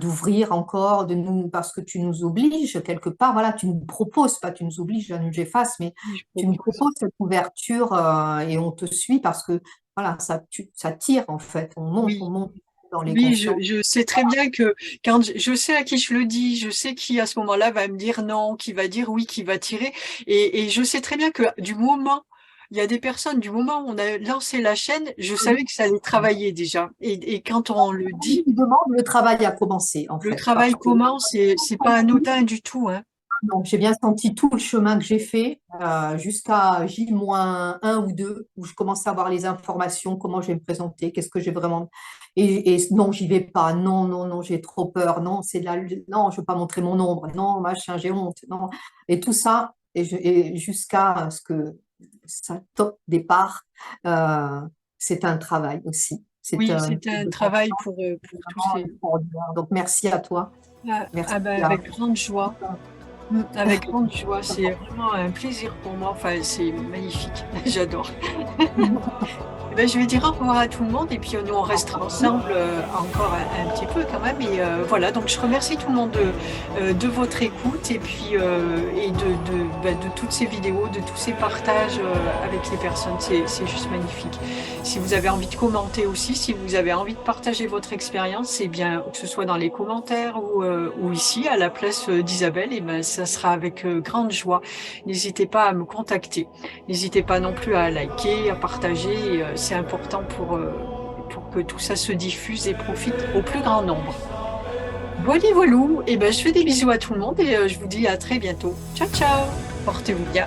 d'ouvrir encore, de nous, parce que tu nous obliges quelque part, voilà, tu nous proposes, pas tu nous obliges à nous effaces, mais je tu nous propose. proposes cette ouverture et on te suit parce que voilà, ça tire en fait, on Oui, monte dans les oui, consciences. je sais très bien que quand je sais à qui je le dis, je sais qui à ce moment-là va me dire non, qui va dire oui, qui va tirer. Et je sais très bien que du moment, il y a des personnes, du moment où on a lancé la chaîne, je savais que ça allait travailler déjà. Et quand on le Je dit, me demande, le travail a commencé en le fait, parce travail que commence et c'est pas anodin du tout, hein. non, j'ai bien senti tout le chemin que j'ai fait jusqu'à J-1 ou 2, où je commençais à avoir les informations, comment je vais me présenter, qu'est-ce que j'ai vraiment. Et non, j'y vais pas. Non, non, non, j'ai trop peur. Non, c'est de la. Non, je veux pas montrer mon ombre. Non, machin, j'ai honte. Non. Et tout ça, et jusqu'à ce que ça top départ, euh, c'est un travail aussi. C'est Oui, un c'était un travail pour tous vraiment ces. extraordinaire. Donc, merci à toi. Ah, Merci ah ben, à. avec grande joie. Avec grande joie. C'est vraiment un plaisir pour moi. Enfin, c'est magnifique. J'adore. Eh ben, je vais dire au revoir à tout le monde et puis nous on restera ensemble encore un petit peu quand même. Et voilà, donc je remercie tout le monde de votre écoute et puis de toutes ces vidéos, de tous ces partages avec les personnes. C'est juste magnifique. Si vous avez envie de commenter aussi, si vous avez envie de partager votre expérience, c'est bien que ce soit dans les commentaires ou ici à la place d'Isabelle, et ben ça sera avec grande joie. N'hésitez pas à me contacter. N'hésitez pas non plus à liker, à partager. C'est important pour que tout ça se diffuse et profite au plus grand nombre. Voilà, voilou. Et ben, je fais des bisous à tout le monde et je vous dis à très bientôt. Ciao, ciao. Portez-vous bien.